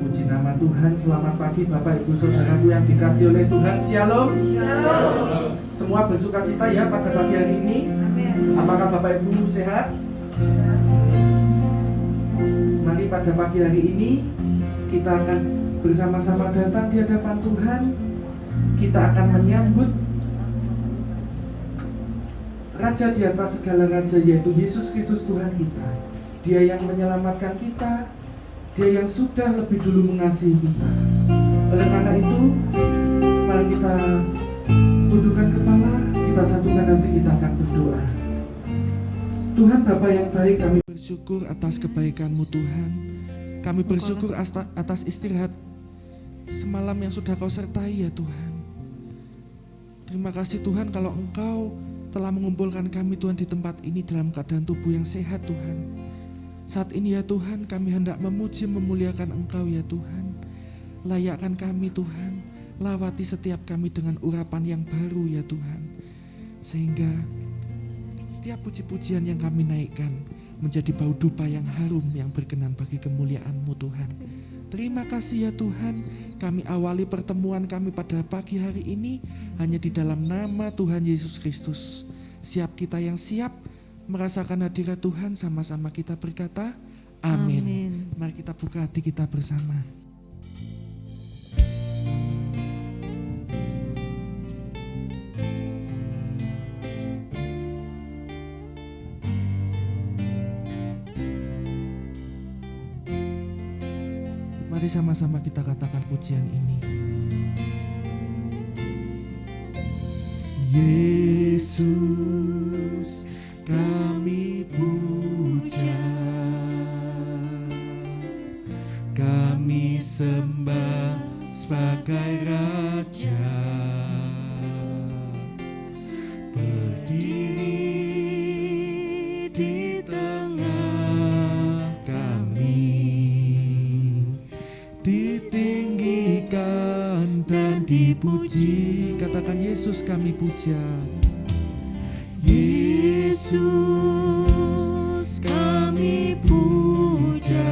Puji nama Tuhan. Selamat pagi Bapak Ibu Saudaraku yang dikasihi oleh Tuhan. Shalom. Shalom. Semua bersuka cita ya pada pagi hari ini. Amin. Apakah Bapak Ibu sehat? Mari pada pagi hari ini kita akan bersama-sama datang di hadapan Tuhan. Kita akan menyambut Raja di atas segala raja, yaitu Yesus Kristus Tuhan kita. Dia yang menyelamatkan kita, Dia yang sudah lebih dulu mengasihi kita. Oleh karena itu, mari kita tundukkan kepala, kita satukan nanti kita akan berdoa. Tuhan Bapa yang baik, kami bersyukur atas kebaikan-Mu Tuhan. Kami bersyukur atas istirahat semalam yang sudah Kau sertai ya Tuhan. Terima kasih Tuhan kalau Engkau telah mengumpulkan kami Tuhan di tempat ini dalam keadaan tubuh yang sehat Tuhan. Saat ini ya Tuhan, kami hendak memuji memuliakan Engkau ya Tuhan. Layakkan kami Tuhan, lawati setiap kami dengan urapan yang baru ya Tuhan. Sehingga setiap puji-pujian yang kami naikkan menjadi bau dupa yang harum yang berkenan bagi kemuliaan-Mu Tuhan. Terima kasih ya Tuhan, kami awali pertemuan kami pada pagi hari ini hanya di dalam nama Tuhan Yesus Kristus. Siap kita yang siap merasakan hadirat Tuhan, sama-sama kita berkata, amin. Mari kita buka hati kita bersama. Mari sama-sama kita katakan pujian ini. Yesus kami puja, kami sembah sebagai Raja, berdiri di tengah kami, ditinggikan dan dipuji. Katakan Yesus kami puja. Yesus kami puja,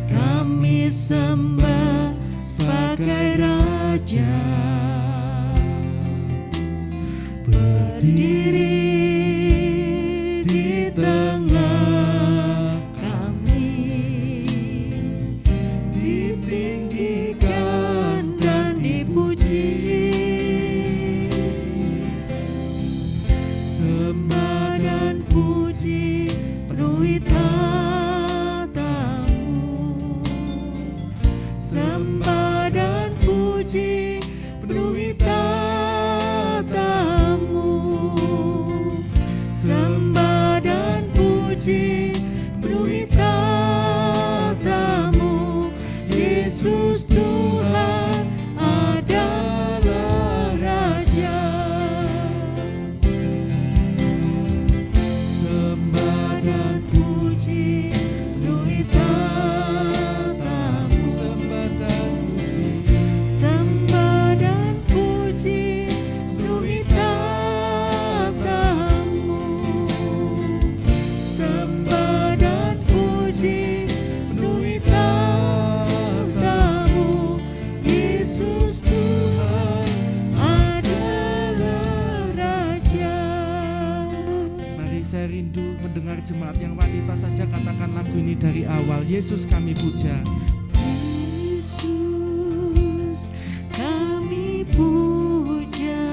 kami sembah sebagai Raja, berdiri di tengah kami, ditinggikan dan dipuji. Sembah dan puji penuhi tatamu, sembah dan puji penuhi tatamu, sembah dan puji penuhi tatamu. Yesus Tuhan adalah Raja. Sembah dan puji penuhi tatamu, sembah dan puji, sembah dan puji penuhi tatamu, sembah dan puji penuhi tatamu. Yesus Tuhan adalah Raja. Mari saya rindu mendengar jemaat yang wanita saja katakan lagu ini dari awal. Yesus kami puja. Yesus kami puja,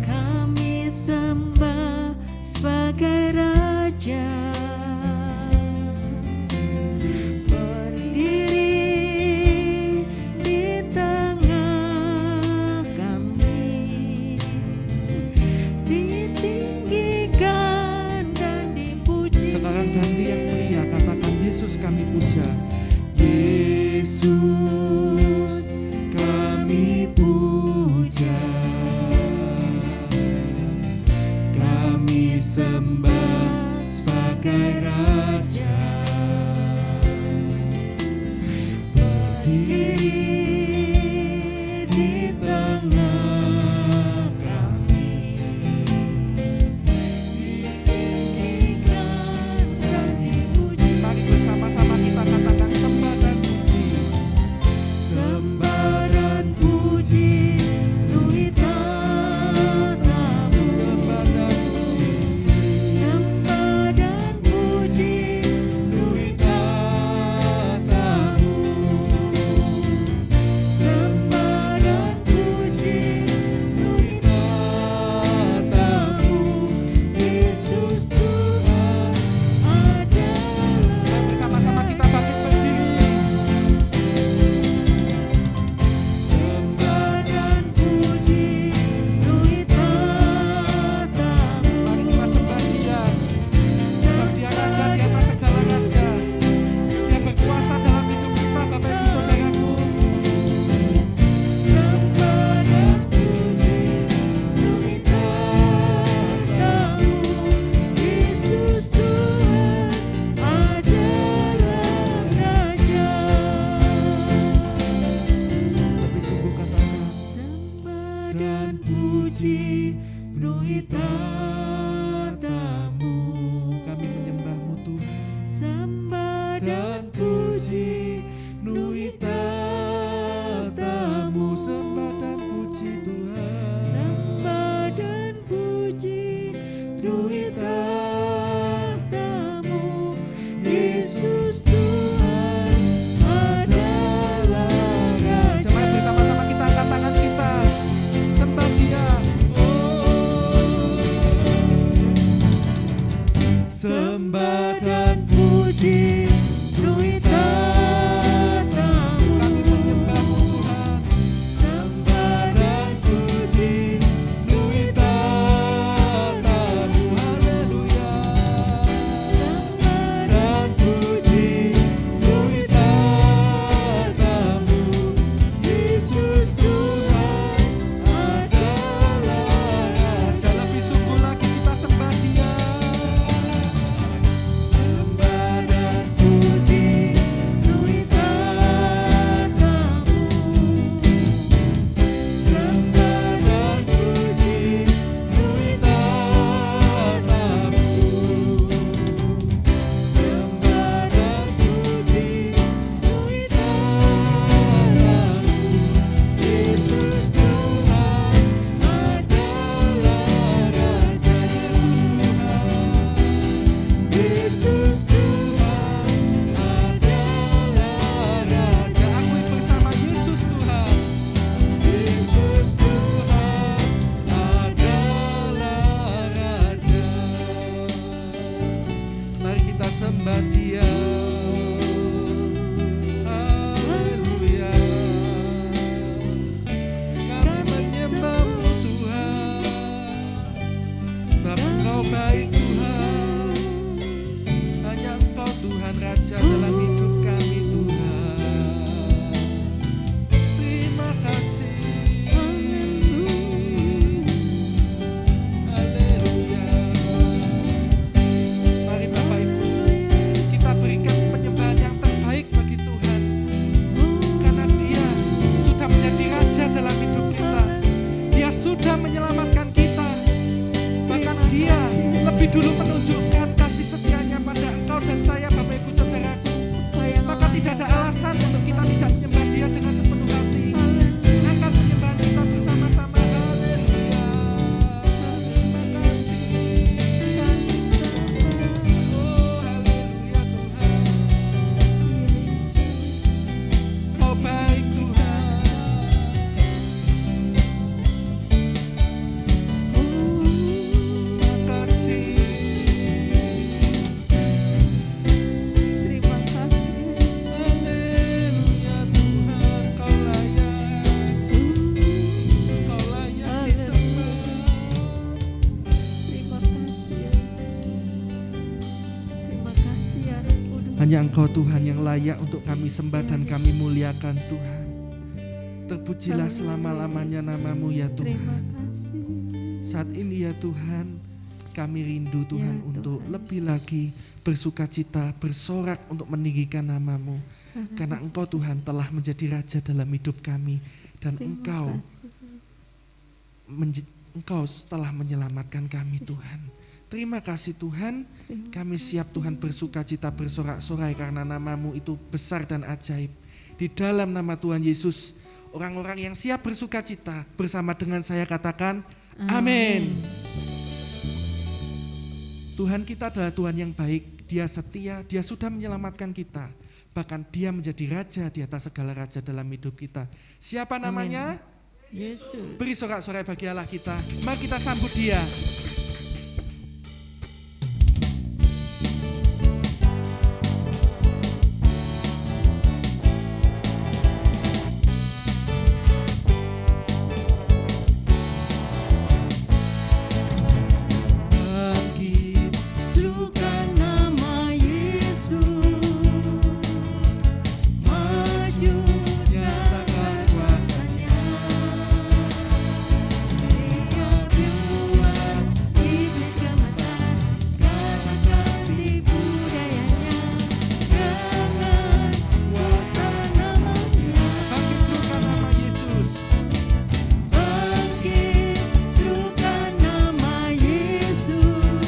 kami sembah sebagai Raja, berdiri di tengah kami, ditinggikan dan dipuji. Sekarang ganti yang mulia, katakan Yesus kami puja. Yesus kami puja, kami sembah sebagai Raja, berdiri di tengah kami, ditinggikan dan sembah dan puji Tuhan tatamu. Kami menyembahmu Tuhan, sembah dan puji Tuhan tatamu. Haleluya, sembah dan puji Tuhan tatamu. Yesus Tuhan adalah Raja. Lebih sungguh lagi kita sembah Dia. Sembah dan puji Tuhan tatamu. Sembah dan puji Tuhan tatamu. Sembah dan puji Tuhan tatamu. Yesus Tuhan adalah Raja. Yesus Tuhan adalah Raja. Akui bersama Yesus Tuhan. Yesus Tuhan adalah Raja. Mari kita sembah Dia. Haleluya. Kami menyembah-Mu Tuhan, sebab Engkau baik Tuhan. Hanya Engkau Tuhan Raja dalam hidup kami Tuhan. Terima kasih. Haleluya. Mari Bapak Ibu, kita berikan penyembahan yang terbaik bagi Tuhan, karena Dia sudah menjadi Raja dalam hidup kita. Dia sudah menyelamatkan kita. Bahkan Dia lebih dulu menunjukkan kasih setianya pada engkau dan saya, Bapak Ibu Saudaraku. Maka tidak ada alasan untuk kita tidak menyembah Dia dengan sepenuh hati. Angkat penyembahan kita bersama-sama. Haleluya. Terima kasih. Oh haleluya Tuhan. Oh baik Tuhan. Terima kasih. Terima kasih. Haleluya Tuhan, Kau layak. Kau layak disembah. Terima kasih Yesus. Terima kasih ya Roh Kudus. Hanya Engkau Tuhan yang layak untuk kami sembah dan kami muliakan Tuhan. Terpujilah selama-lamanya nama-Mu ya Terima Tuhan. kasih. Saat ini ya Tuhan, kami rindu Tuhan Ya, untuk Tuhan lebih lagi bersukacita, bersorak untuk meninggikan nama-Mu. Karena Engkau Tuhan telah menjadi Raja dalam hidup kami. Dan Terima Engkau kasih, Yesus. Engkau telah menyelamatkan kami Tuhan. Terima kasih Tuhan, kami siap Tuhan bersukacita, bersorak-sorai karena nama-Mu itu besar dan ajaib. Di dalam nama Tuhan Yesus, orang-orang yang siap bersukacita bersama dengan saya katakan amin. Tuhan kita adalah Tuhan yang baik, Dia setia, Dia sudah menyelamatkan kita. Bahkan Dia menjadi Raja di atas segala raja dalam hidup kita. Siapa namanya? Yesus. Beri sorak-sorai bagi Allah kita. Mari kita sambut Dia. Bangkit, Serukan nama Yesus. Maju nyatakan kuasa-Nya. Dia Tuhan di kecamatan, katakan di budayanya. Jangan kuasa namanya. Bangkit, serukan nama Yesus. Bangkit, serukan nama Yesus.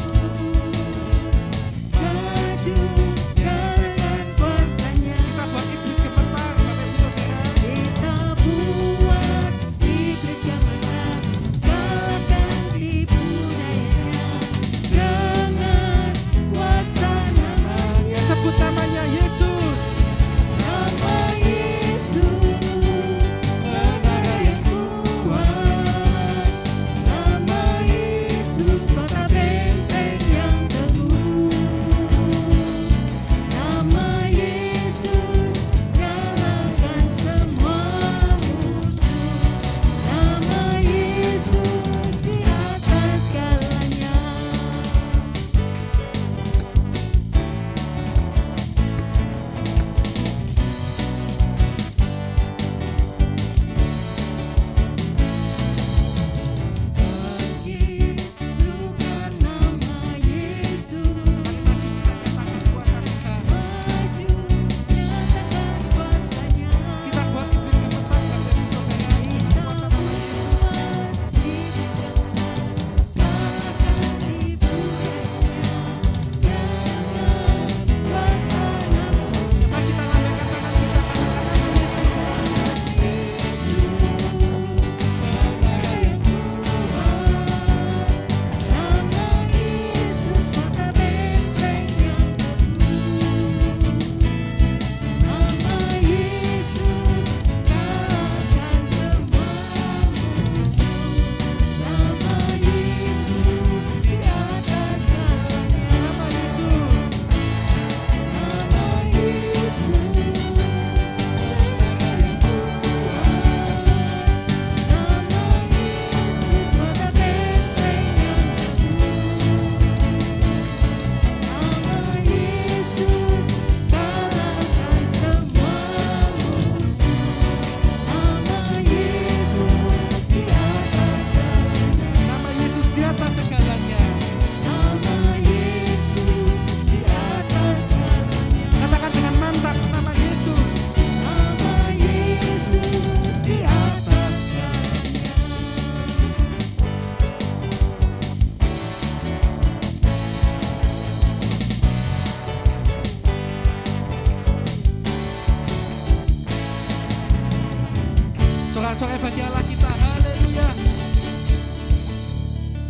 sorak bagi Allah kita. Haleluya.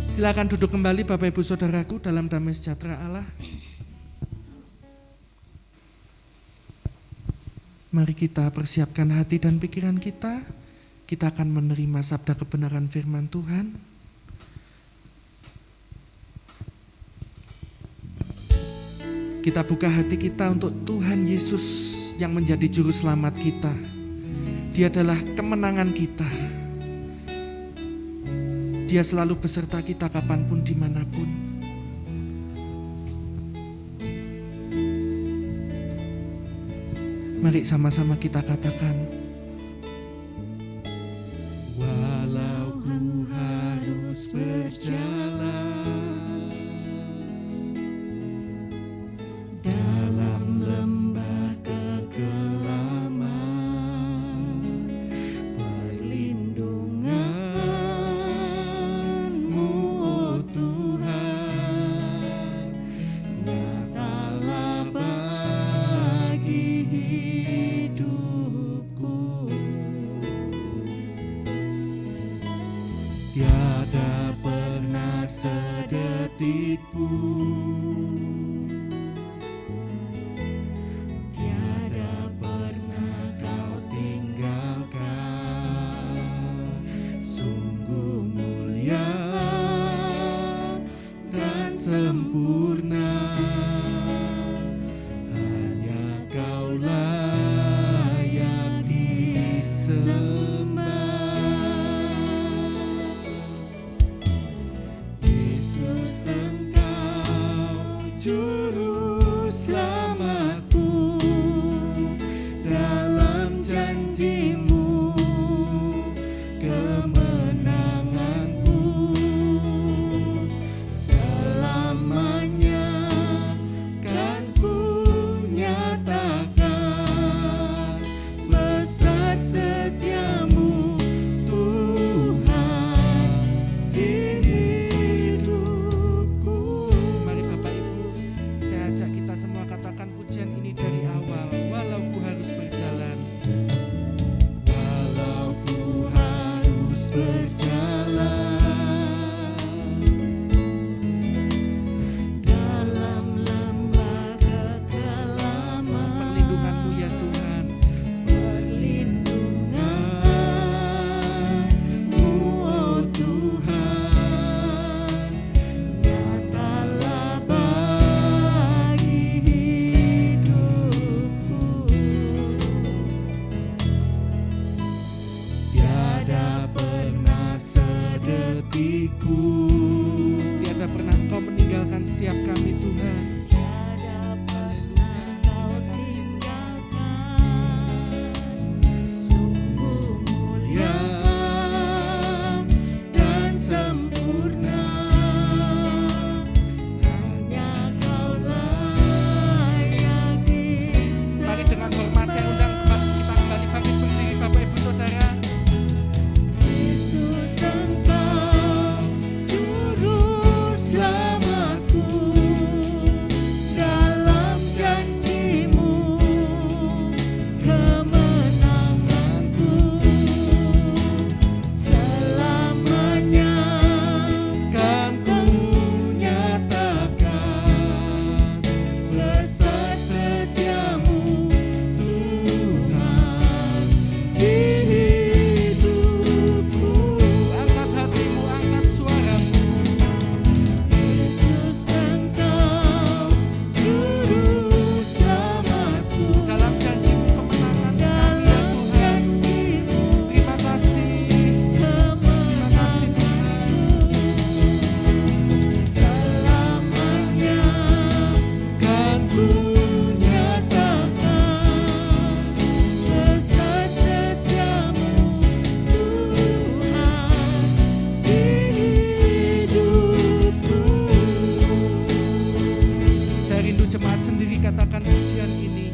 Silakan duduk kembali Bapak Ibu Saudaraku dalam damai sejahtera Allah. Mari kita persiapkan hati dan pikiran kita. Kita akan menerima sabda kebenaran firman Tuhan. Kita buka hati kita untuk Tuhan Yesus yang menjadi juru selamat kita. Dia adalah kemenangan kita. Dia selalu beserta kita kapanpun, dimanapun. Mari sama-sama kita katakan, walau ku harus berjalan dalam lembah kekelaman, perlindungan-Mu, oh Tuhan, nyatalah bagi hidupku. Tiada pernah sedetik pun, tiada pernah Kau tinggalkan. Sungguh mulia dan sempurna, hanya Kaulah yang disembah. Yesus, Engkau juru selamatku, dalam janji-Mu kemenanganku. Selamanya kan ku nyatakan besar setia-Mu, Tuhan, di hidupku. Mari Bapak Ibu, saya ajak kita semua katakan pujian ini dari awal. Walau ku harus berjalan, walau ku harus berjalan dalam lembah kekelaman, perlindungan-Mu ya Tuhan, perlindungan-Mu, oh Tuhan, nyatalah bagi hidupku. Tiada pernah sedetik pun, tiada pernah Engkau meninggalkan setiap kami Tuhan. Tiada pernah Kau tinggalkan. Sungguh mulia dan sempurna, hanya Kaulah yang disembah. Mari dengan hormat saya undang kita kembali bangkit berdiri Bapak Ibu Saudara. Yesus, Engkau juru selamatku, dalam janji-Mu kemenanganku. Selamanya kan ku nyatakan besar setia-Mu, Tuhan, di hidupku. Angkat hatimu, angkat suaramu. Yesus, Engkau juru selamatku, dalam janji-Mu kemenangan kami ya Tuhan. Terima kasih, terima kasih Tuhan. Selamanya kan ku nyatakan besar setia-Mu, Tuhan, di hidupku. Saya rindu jemaat sendiri katakan pujian ini.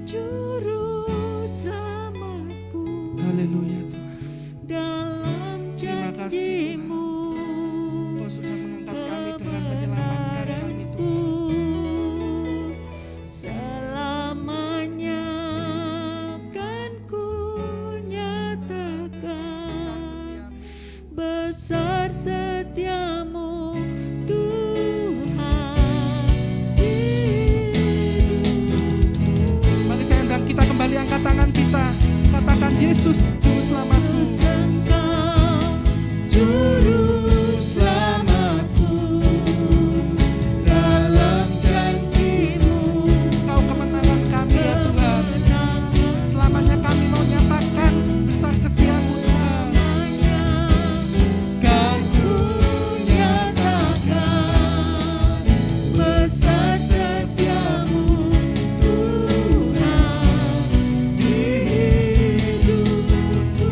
Juru selamatku, haleluya Tuhan, dalam terima kasih Tuhan. Kau sudah mengangkat kami dengan menyelamatkan kami Tuhan. Selamanya kan ku Yesus Juru Selamatku. Juru selamatku, dalam janji-Mu Engkau kemenangan kami ya Tuhan. Selamanya kami mau nyatakan besar setiamu Tuhan. kan ku nyatakan besar setiamu Tuhan di hidupku.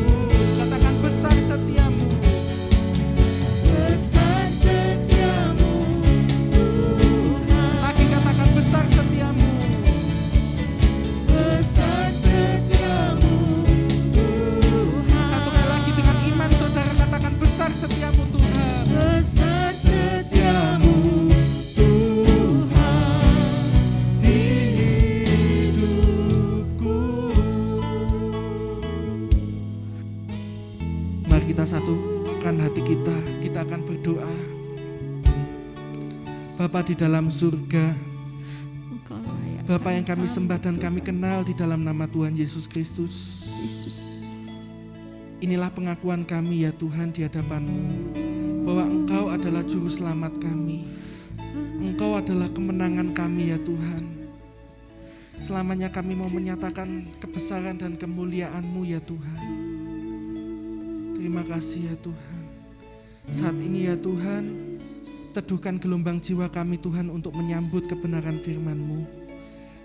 Katakan besar setiamu. Besar setiamu Tuhan, Lagi katakan besar setiamu. besar setiamu Tuhan, Satu kali lagi dengan iman saudara katakan besar setiamu Tuhan. besar setiamu Tuhan di hidupku. Mari kita satukan hati kita akan berdoa. Bapa di dalam surga, Engkau layak. Bapa yang kami sembah dan kami kenal di dalam nama Tuhan Yesus Kristus. Yesus. Inilah pengakuan kami ya Tuhan di hadapan-Mu, bahwa Engkau adalah juru selamat kami. Engkau adalah kemenangan kami ya Tuhan. Selamanya kami mau menyatakan kebesaran dan kemuliaan-Mu ya Tuhan. Terima kasih ya Tuhan. Saat ini ya Tuhan, teduhkan gelombang jiwa kami Tuhan untuk menyambut kebenaran firman-Mu.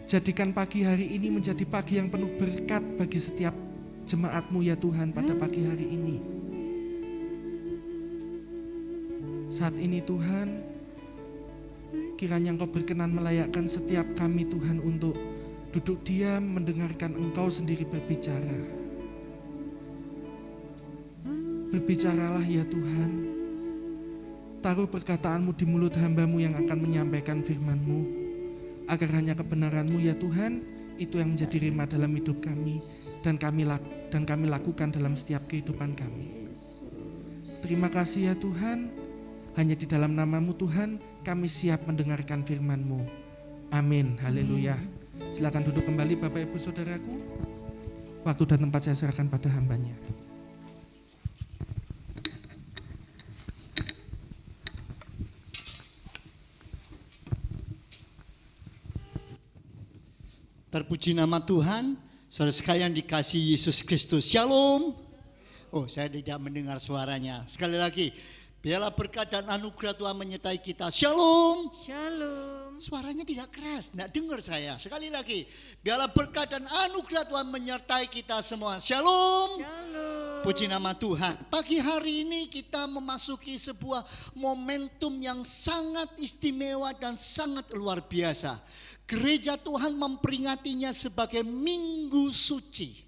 Jadikan pagi hari ini menjadi pagi yang penuh berkat bagi setiap jemaat-Mu ya Tuhan pada pagi hari ini. Saat ini Tuhan, kiranya Engkau berkenan melayakkan setiap kami Tuhan untuk duduk diam mendengarkan Engkau sendiri berbicara. Berbicaralah ya Tuhan, taruh perkataan-Mu di mulut hamba-Mu yang akan menyampaikan firman-Mu, agar hanya kebenaran-Mu ya Tuhan, itu yang menjadi rema dalam hidup kami, dan kami lakukan dalam setiap kehidupan kami. Terima kasih ya Tuhan, hanya di dalam nama-Mu Tuhan, kami siap mendengarkan firman-Mu. Amin, haleluya. Silakan duduk kembali Bapak Ibu Saudaraku, waktu dan tempat saya serahkan pada hambanya. Terpuji nama Tuhan, saudara sekalian dikasihi Yesus Kristus. Shalom. Oh, saya tidak mendengar suaranya. Sekali lagi, biarlah berkat dan anugerah Tuhan menyertai kita. Shalom. Shalom. Suaranya tidak keras, tidak dengar saya. Sekali lagi, biarlah berkat dan anugerah Tuhan menyertai kita semua. Shalom. Shalom. Puji nama Tuhan. Pagi hari ini kita memasuki sebuah momentum yang sangat istimewa dan sangat luar biasa. Gereja Tuhan memperingatinya sebagai Minggu Suci.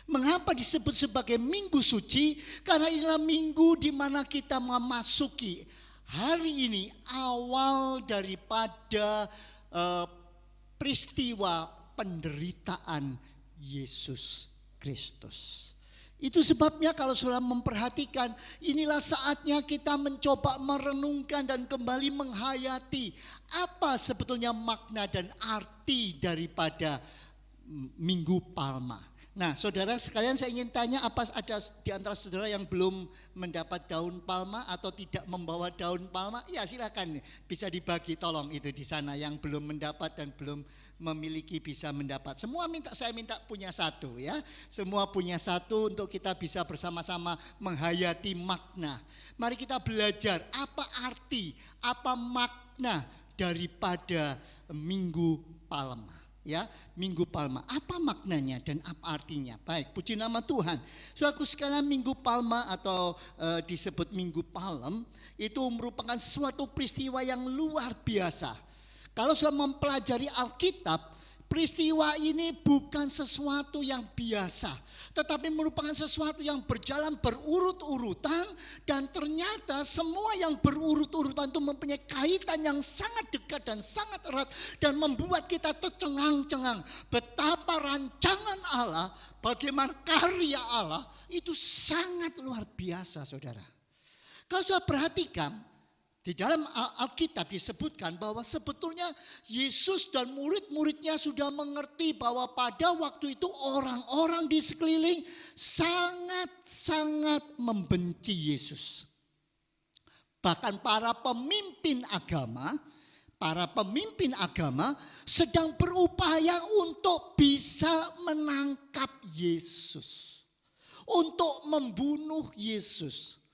Mengapa disebut sebagai Minggu Suci? Karena inilah minggu di mana kita memasuki hari ini awal daripada peristiwa penderitaan Yesus Kristus. Itu sebabnya kalau saudara memperhatikan, inilah saatnya kita mencoba merenungkan dan kembali menghayati apa sebetulnya makna dan arti daripada Minggu Palma. Nah, saudara sekalian, saya ingin tanya, apa ada di antara saudara yang belum mendapat daun palma atau tidak membawa daun palma? Ya, silakan, bisa dibagi, tolong itu di sana yang belum mendapat dan belum memiliki bisa mendapat. Semua saya minta punya satu ya. Semua punya satu untuk kita bisa bersama-sama menghayati makna. Mari kita belajar apa arti, apa makna daripada Minggu Palma. Ya, Minggu Palma, apa maknanya dan apa artinya? Baik, puji nama Tuhan. Saudaraku sekalian, Minggu Palma atau disebut Minggu Palem itu merupakan suatu peristiwa yang luar biasa. Kalau saya mempelajari Alkitab, peristiwa ini bukan sesuatu yang biasa, tetapi merupakan sesuatu yang berjalan berurut-urutan, dan ternyata semua yang berurut-urutan itu mempunyai kaitan yang sangat dekat dan sangat erat, dan membuat kita tercengang-cengang betapa rancangan Allah, bagaimana karya Allah itu sangat luar biasa, saudara. Kalau saya perhatikan, Di dalam Alkitab disebutkan bahwa sebetulnya Yesus dan murid-muridnya sudah mengerti bahwa pada waktu itu orang-orang di sekeliling sangat-sangat membenci Yesus. Bahkan para pemimpin agama sedang berupaya untuk bisa menangkap Yesus. Untuk membunuh Yesus.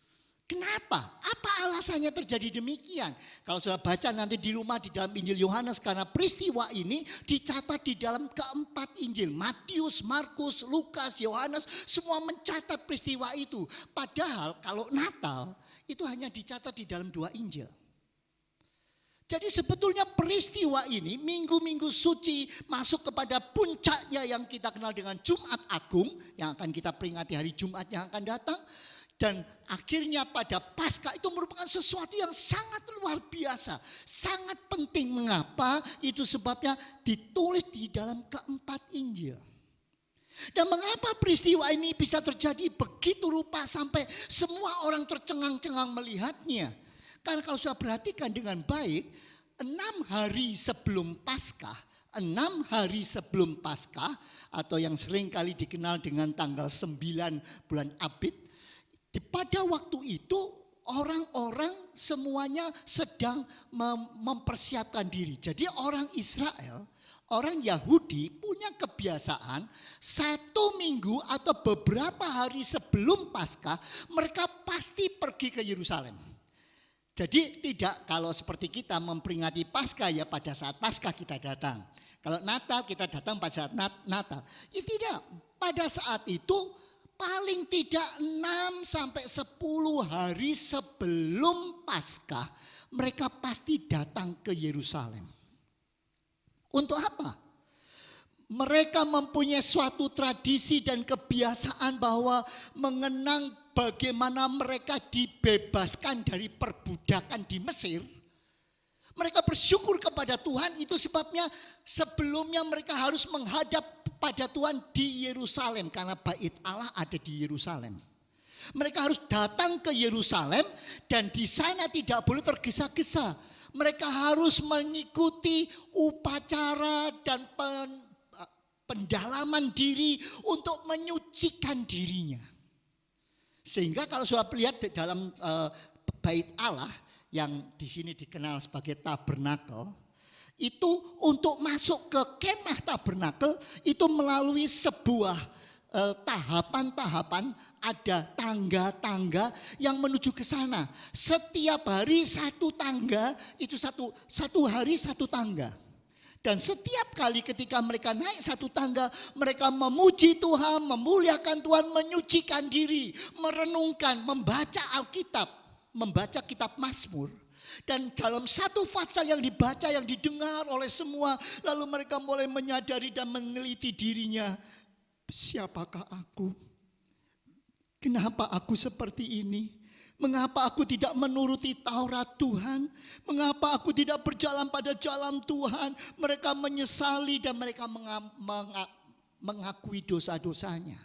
Kenapa? Apa alasannya terjadi demikian? Kalau sudah baca nanti di rumah di dalam Injil Yohanes, karena peristiwa ini dicatat di dalam keempat Injil. Matius, Markus, Lukas, Yohanes semua mencatat peristiwa itu. Padahal kalau Natal itu hanya dicatat di dalam 2 Injil. Jadi sebetulnya peristiwa ini minggu-minggu suci masuk kepada puncaknya yang kita kenal dengan Jumat Agung yang akan kita peringati hari Jumat yang akan datang. Dan akhirnya pada Paskah itu merupakan sesuatu yang sangat luar biasa. Sangat penting. Mengapa? Itu sebabnya ditulis di dalam keempat Injil. Dan mengapa peristiwa ini bisa terjadi begitu rupa sampai semua orang tercengang-cengang melihatnya. Karena kalau saya perhatikan dengan baik, 6 hari sebelum Paskah, 6 hari sebelum Paskah atau yang sering kali dikenal dengan tanggal 9 bulan Abib, pada waktu itu orang-orang semuanya sedang mempersiapkan diri. Jadi orang Israel, orang Yahudi punya kebiasaan 1 minggu atau beberapa hari sebelum Paskah mereka pasti pergi ke Yerusalem. Jadi tidak kalau seperti kita memperingati Paskah ya pada saat Paskah kita datang. Kalau Natal kita datang pada saat Natal. Ya tidak, pada saat itu paling tidak 6 sampai 10 hari sebelum Paskah mereka pasti datang ke Yerusalem. Untuk apa? Mereka mempunyai suatu tradisi dan kebiasaan bahwa mengenang bagaimana mereka dibebaskan dari perbudakan di Mesir. Mereka bersyukur kepada Tuhan, itu sebabnya sebelumnya mereka harus menghadap pada Tuhan di Yerusalem karena bait Allah ada di Yerusalem. Mereka harus datang ke Yerusalem dan di sana tidak boleh tergesa-gesa. Mereka harus mengikuti upacara dan pendalaman diri untuk menyucikan dirinya. Sehingga kalau sudah lihat dalam bait Allah yang di sini dikenal sebagai tabernakel, itu untuk masuk ke kemah tabernakel itu melalui sebuah tahapan-tahapan, ada tangga-tangga yang menuju ke sana. Setiap hari satu tangga, itu satu hari satu tangga. Dan setiap kali ketika mereka naik satu tangga, mereka memuji Tuhan, memuliakan Tuhan, menyucikan diri, merenungkan, membaca Alkitab, membaca kitab Mazmur. Dan dalam satu fatsal yang dibaca, yang didengar oleh semua, lalu mereka mulai menyadari dan meneliti dirinya. Siapakah aku? Kenapa aku seperti ini? Mengapa aku tidak menuruti Taurat Tuhan? Mengapa aku tidak berjalan pada jalan Tuhan? Mereka menyesali dan mereka mengakui dosa-dosanya.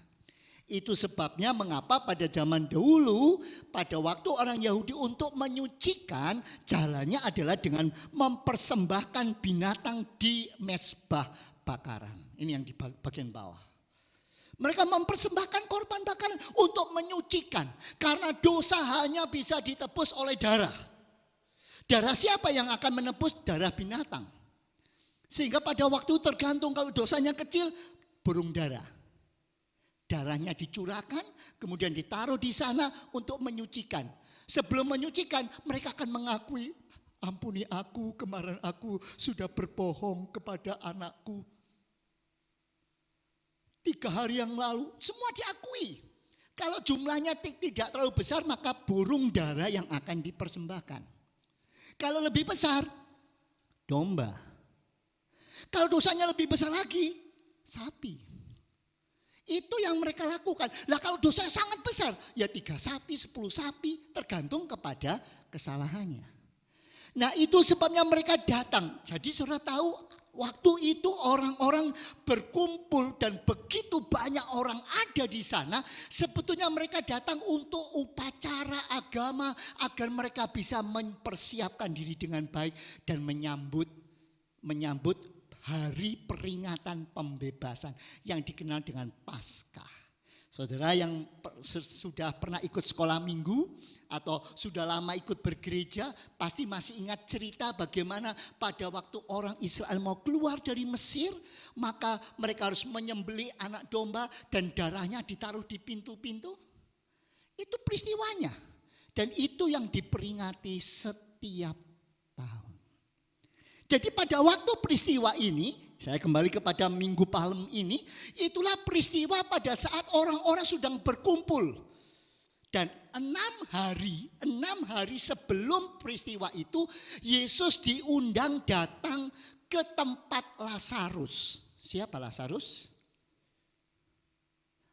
Itu sebabnya mengapa pada zaman dahulu, pada waktu orang Yahudi untuk menyucikan, jalannya adalah dengan mempersembahkan binatang di mezbah bakaran. Ini yang di bagian bawah. Mereka mempersembahkan korban bakaran untuk menyucikan. Karena dosa hanya bisa ditebus oleh darah. Darah siapa yang akan menebus? Darah binatang. Sehingga pada waktu tergantung kalau dosanya kecil, burung darah. Darahnya dicurahkan, kemudian ditaruh di sana untuk menyucikan. Sebelum menyucikan, mereka akan mengakui, ampuni aku, kemarin aku sudah berbohong kepada anakku. 3 hari yang lalu, semua diakui. Kalau jumlahnya tidak terlalu besar, maka burung dara yang akan dipersembahkan. Kalau lebih besar, domba. Kalau dosanya lebih besar lagi, sapi. Itu yang mereka lakukan. Lah kalau dosanya sangat besar, ya 3 sapi, 10 sapi, tergantung kepada kesalahannya. Nah itu sebabnya mereka datang. Jadi saudara tahu waktu itu orang-orang berkumpul dan begitu banyak orang ada di sana. Sebetulnya mereka datang untuk upacara agama agar mereka bisa mempersiapkan diri dengan baik dan menyambut hari peringatan pembebasan yang dikenal dengan Paskah. Saudara yang sudah pernah ikut sekolah minggu atau sudah lama ikut bergereja pasti masih ingat cerita bagaimana pada waktu orang Israel mau keluar dari Mesir, maka mereka harus menyembelih anak domba dan darahnya ditaruh di pintu-pintu. Itu peristiwanya dan itu yang diperingati setiap tahun. Jadi pada waktu peristiwa ini, saya kembali kepada Minggu Palem ini, itulah peristiwa pada saat orang-orang sedang berkumpul. Dan 6 hari sebelum peristiwa itu, Yesus diundang datang ke tempat Lazarus. Siapa Lazarus?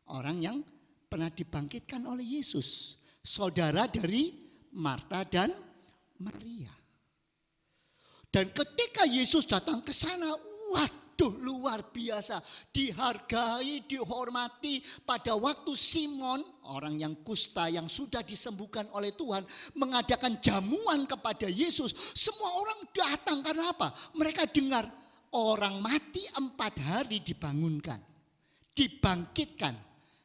Orang yang pernah dibangkitkan oleh Yesus. Saudara dari Marta dan Maria. Dan ketika Yesus datang ke sana, waduh luar biasa. Dihargai, dihormati. Pada waktu Simon, orang yang kusta yang sudah disembuhkan oleh Tuhan, mengadakan jamuan kepada Yesus. Semua orang datang karena apa? Mereka dengar orang mati 4 hari dibangunkan. Dibangkitkan.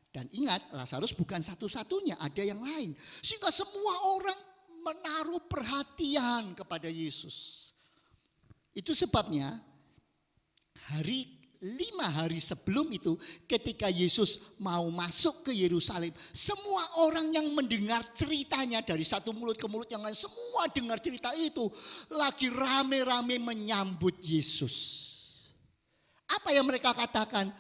Dan ingat Lazarus bukan satu-satunya, ada yang lain. Sehingga semua orang menaruh perhatian kepada Yesus. Itu sebabnya 5 hari sebelum itu ketika Yesus mau masuk ke Yerusalem, semua orang yang mendengar ceritanya dari satu mulut ke mulut yang lain, semua dengar cerita itu lagi rame-rame menyambut Yesus. Apa yang mereka katakan?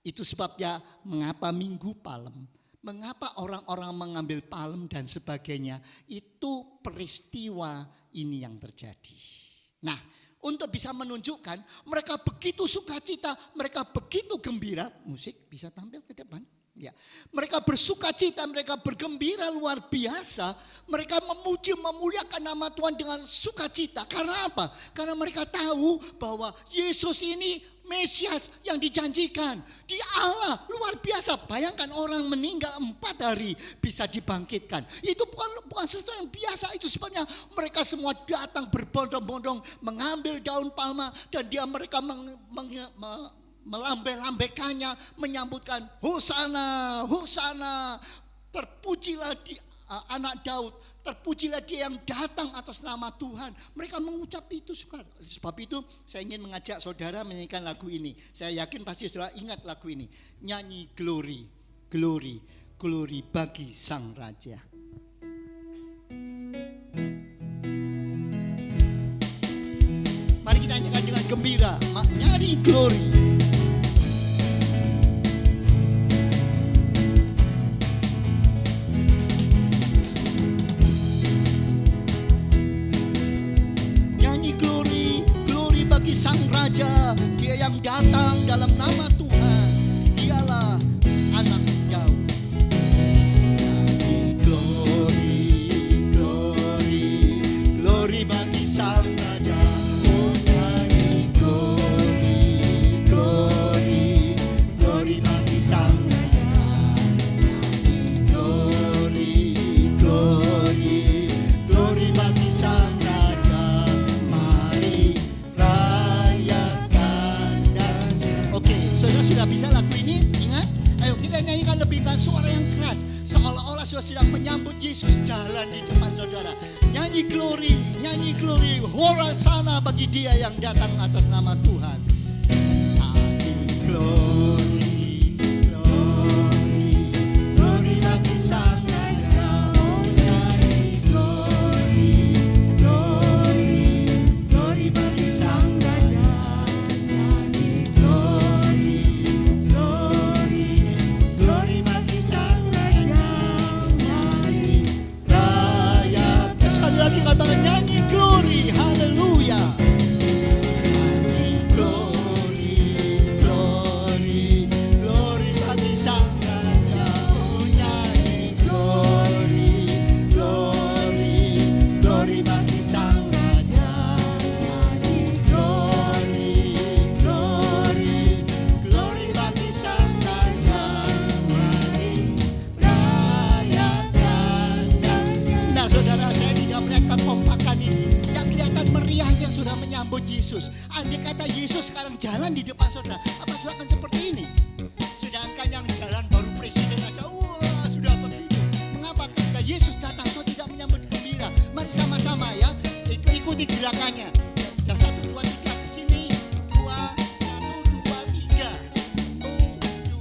Itu sebabnya mengapa Minggu Palem, mengapa orang-orang mengambil palem dan sebagainya, itu peristiwa ini yang terjadi. Nah, untuk bisa menunjukkan mereka begitu sukacita, mereka begitu gembira. Musik bisa tampil ke depan. Ya, mereka bersukacita, mereka bergembira luar biasa. Mereka memuji, memuliakan nama Tuhan dengan sukacita. Karena apa? Karena mereka tahu bahwa Yesus ini Mesias yang dijanjikan. Dia Allah, luar biasa. Bayangkan orang meninggal 4 hari bisa dibangkitkan. Itu bukan sesuatu yang biasa. Itu sebabnya mereka semua datang berbondong-bondong mengambil daun palma dan mereka melambai-lambaikannya, menyambutkan Hosana, Hosana. Terpujilah anak Daud, terpujilah dia yang datang atas nama Tuhan. Mereka mengucap itu suka. Sebab itu saya ingin mengajak saudara menyanyikan lagu ini. Saya yakin pasti saudara ingat lagu ini. Nyanyi glory, glory, glory bagi Sang Raja. Mari kita nyanyikan dengan gembira. Nyanyi glory. Sang Raja, dia yang datang dalam nama Tuhan, dialah anak Daud. Glory, glory, glory bagi Sang Raja. Oh nyanyi glory, glory, glory bagi Sang Raja. Glory, glory, glory bagi Sang Raja. Mari sudah bisa lagu ini, ingat? Ayo kita nyanyikan lebih dengan suara yang keras, seolah-olah sudah sedang menyambut Yesus jalan di depan saudara. Nyanyi glory, Hosana bagi dia yang datang atas nama Tuhan. Glory, glory, glory bagi Sang Raja. Oh nyanyi glory, glory, glory bagi Sang Raja. Lagi katakan nyanyi glory, haleluya. Nyanyi glory, glory, glory bagi Sang Raja. Oh nyanyi glory. menyambut Yesus. Andai kata Yesus sekarang jalan di depan saudara, apa saudara akan seperti ini? Sedangkan yang jalan baru presiden aja, wah sudah begitu. Mengapa ketika Yesus datang saudara tidak menyambut gembira? Mari sama-sama ya, ikuti gerakannya. Dan 1, 2, 3 ke sini. 2, 1, 2, 3. 1,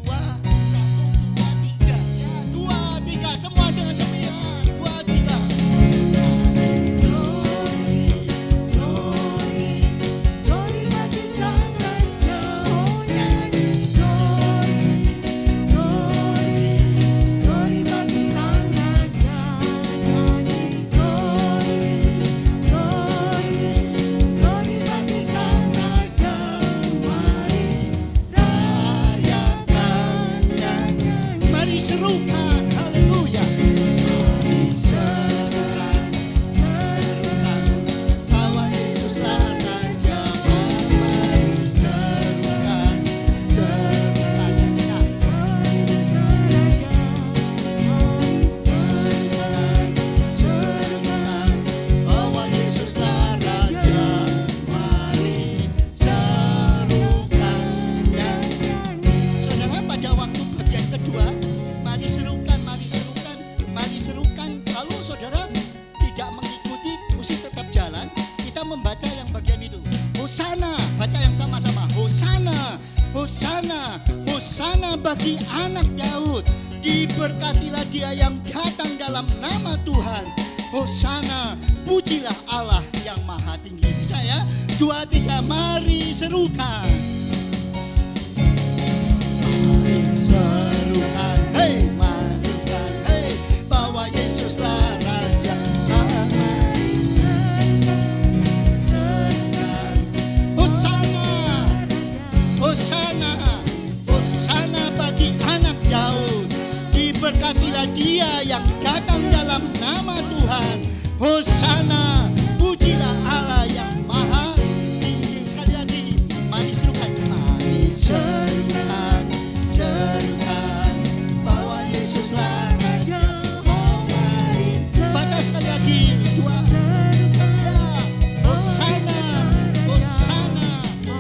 2, 1, 2, 3. Ya, 2, 3. Semua dengan sembilan. 2, 3. Mari serukan, haleluya. Serukan, bahwa Yesuslah Raja. Mari serukan, serukan. Nah, serukan, bahwa Yesuslah Raja. Mari serukan. Saudara, pada waktu bagian kedua, mari serukan, mari serukan, mari serukan. Kalau saudara tidak mengikuti, mesti tetap jalan. Kita membaca yang bagian itu. Hosana, baca yang sama-sama. Hosana, Hosana, Hosana bagi anak Daud. Diberkatilah dia yang datang dalam nama Tuhan. Hosana, pujilah Allah yang maha tinggi. Bisa ya? 2, 3, mari serukan. Serukan, hei, marukan, hei, bahwa Yesuslah Raja. Serukan, Hosana, Hosana, Hosana bagi anak Daud. Diberkatilah dia yang datang dalam nama Tuhan. Hosana, pujilah Allah yang maha tinggi. Sekali lagi, mari serukan, mari serukan. Serukan, bahwa Yesuslah Raja. Oh, mari baca sekali lagi. 2, ya. Hosana, Hosana,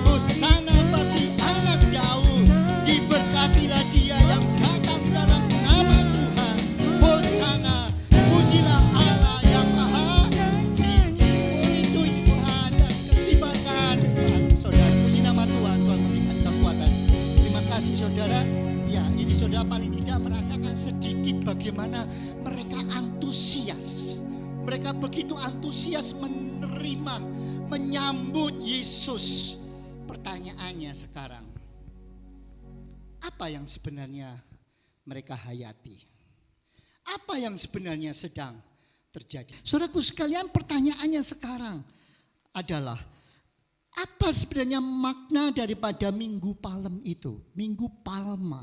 Hosana bagi anak Daud. Diberkatilah dia yang datang dalam nama Tuhan. Hosana, pujilah Allah yang maha tinggi. Itu Tuhan dan kelimpahan Tuhan. Saudara, puji nama Tuhan, Tuhan memberikan kekuatan. Terima kasih saudara. Ya, ini saudara paling tidak merasakan sedikit bagaimana mereka antusias. Mereka begitu antusias menerima, menyambut Yesus. Pertanyaannya sekarang, apa yang sebenarnya mereka hayati? Apa yang sebenarnya sedang terjadi? Saudaraku sekalian, pertanyaannya sekarang adalah, apa sebenarnya makna daripada Minggu Palem itu? Minggu Palma.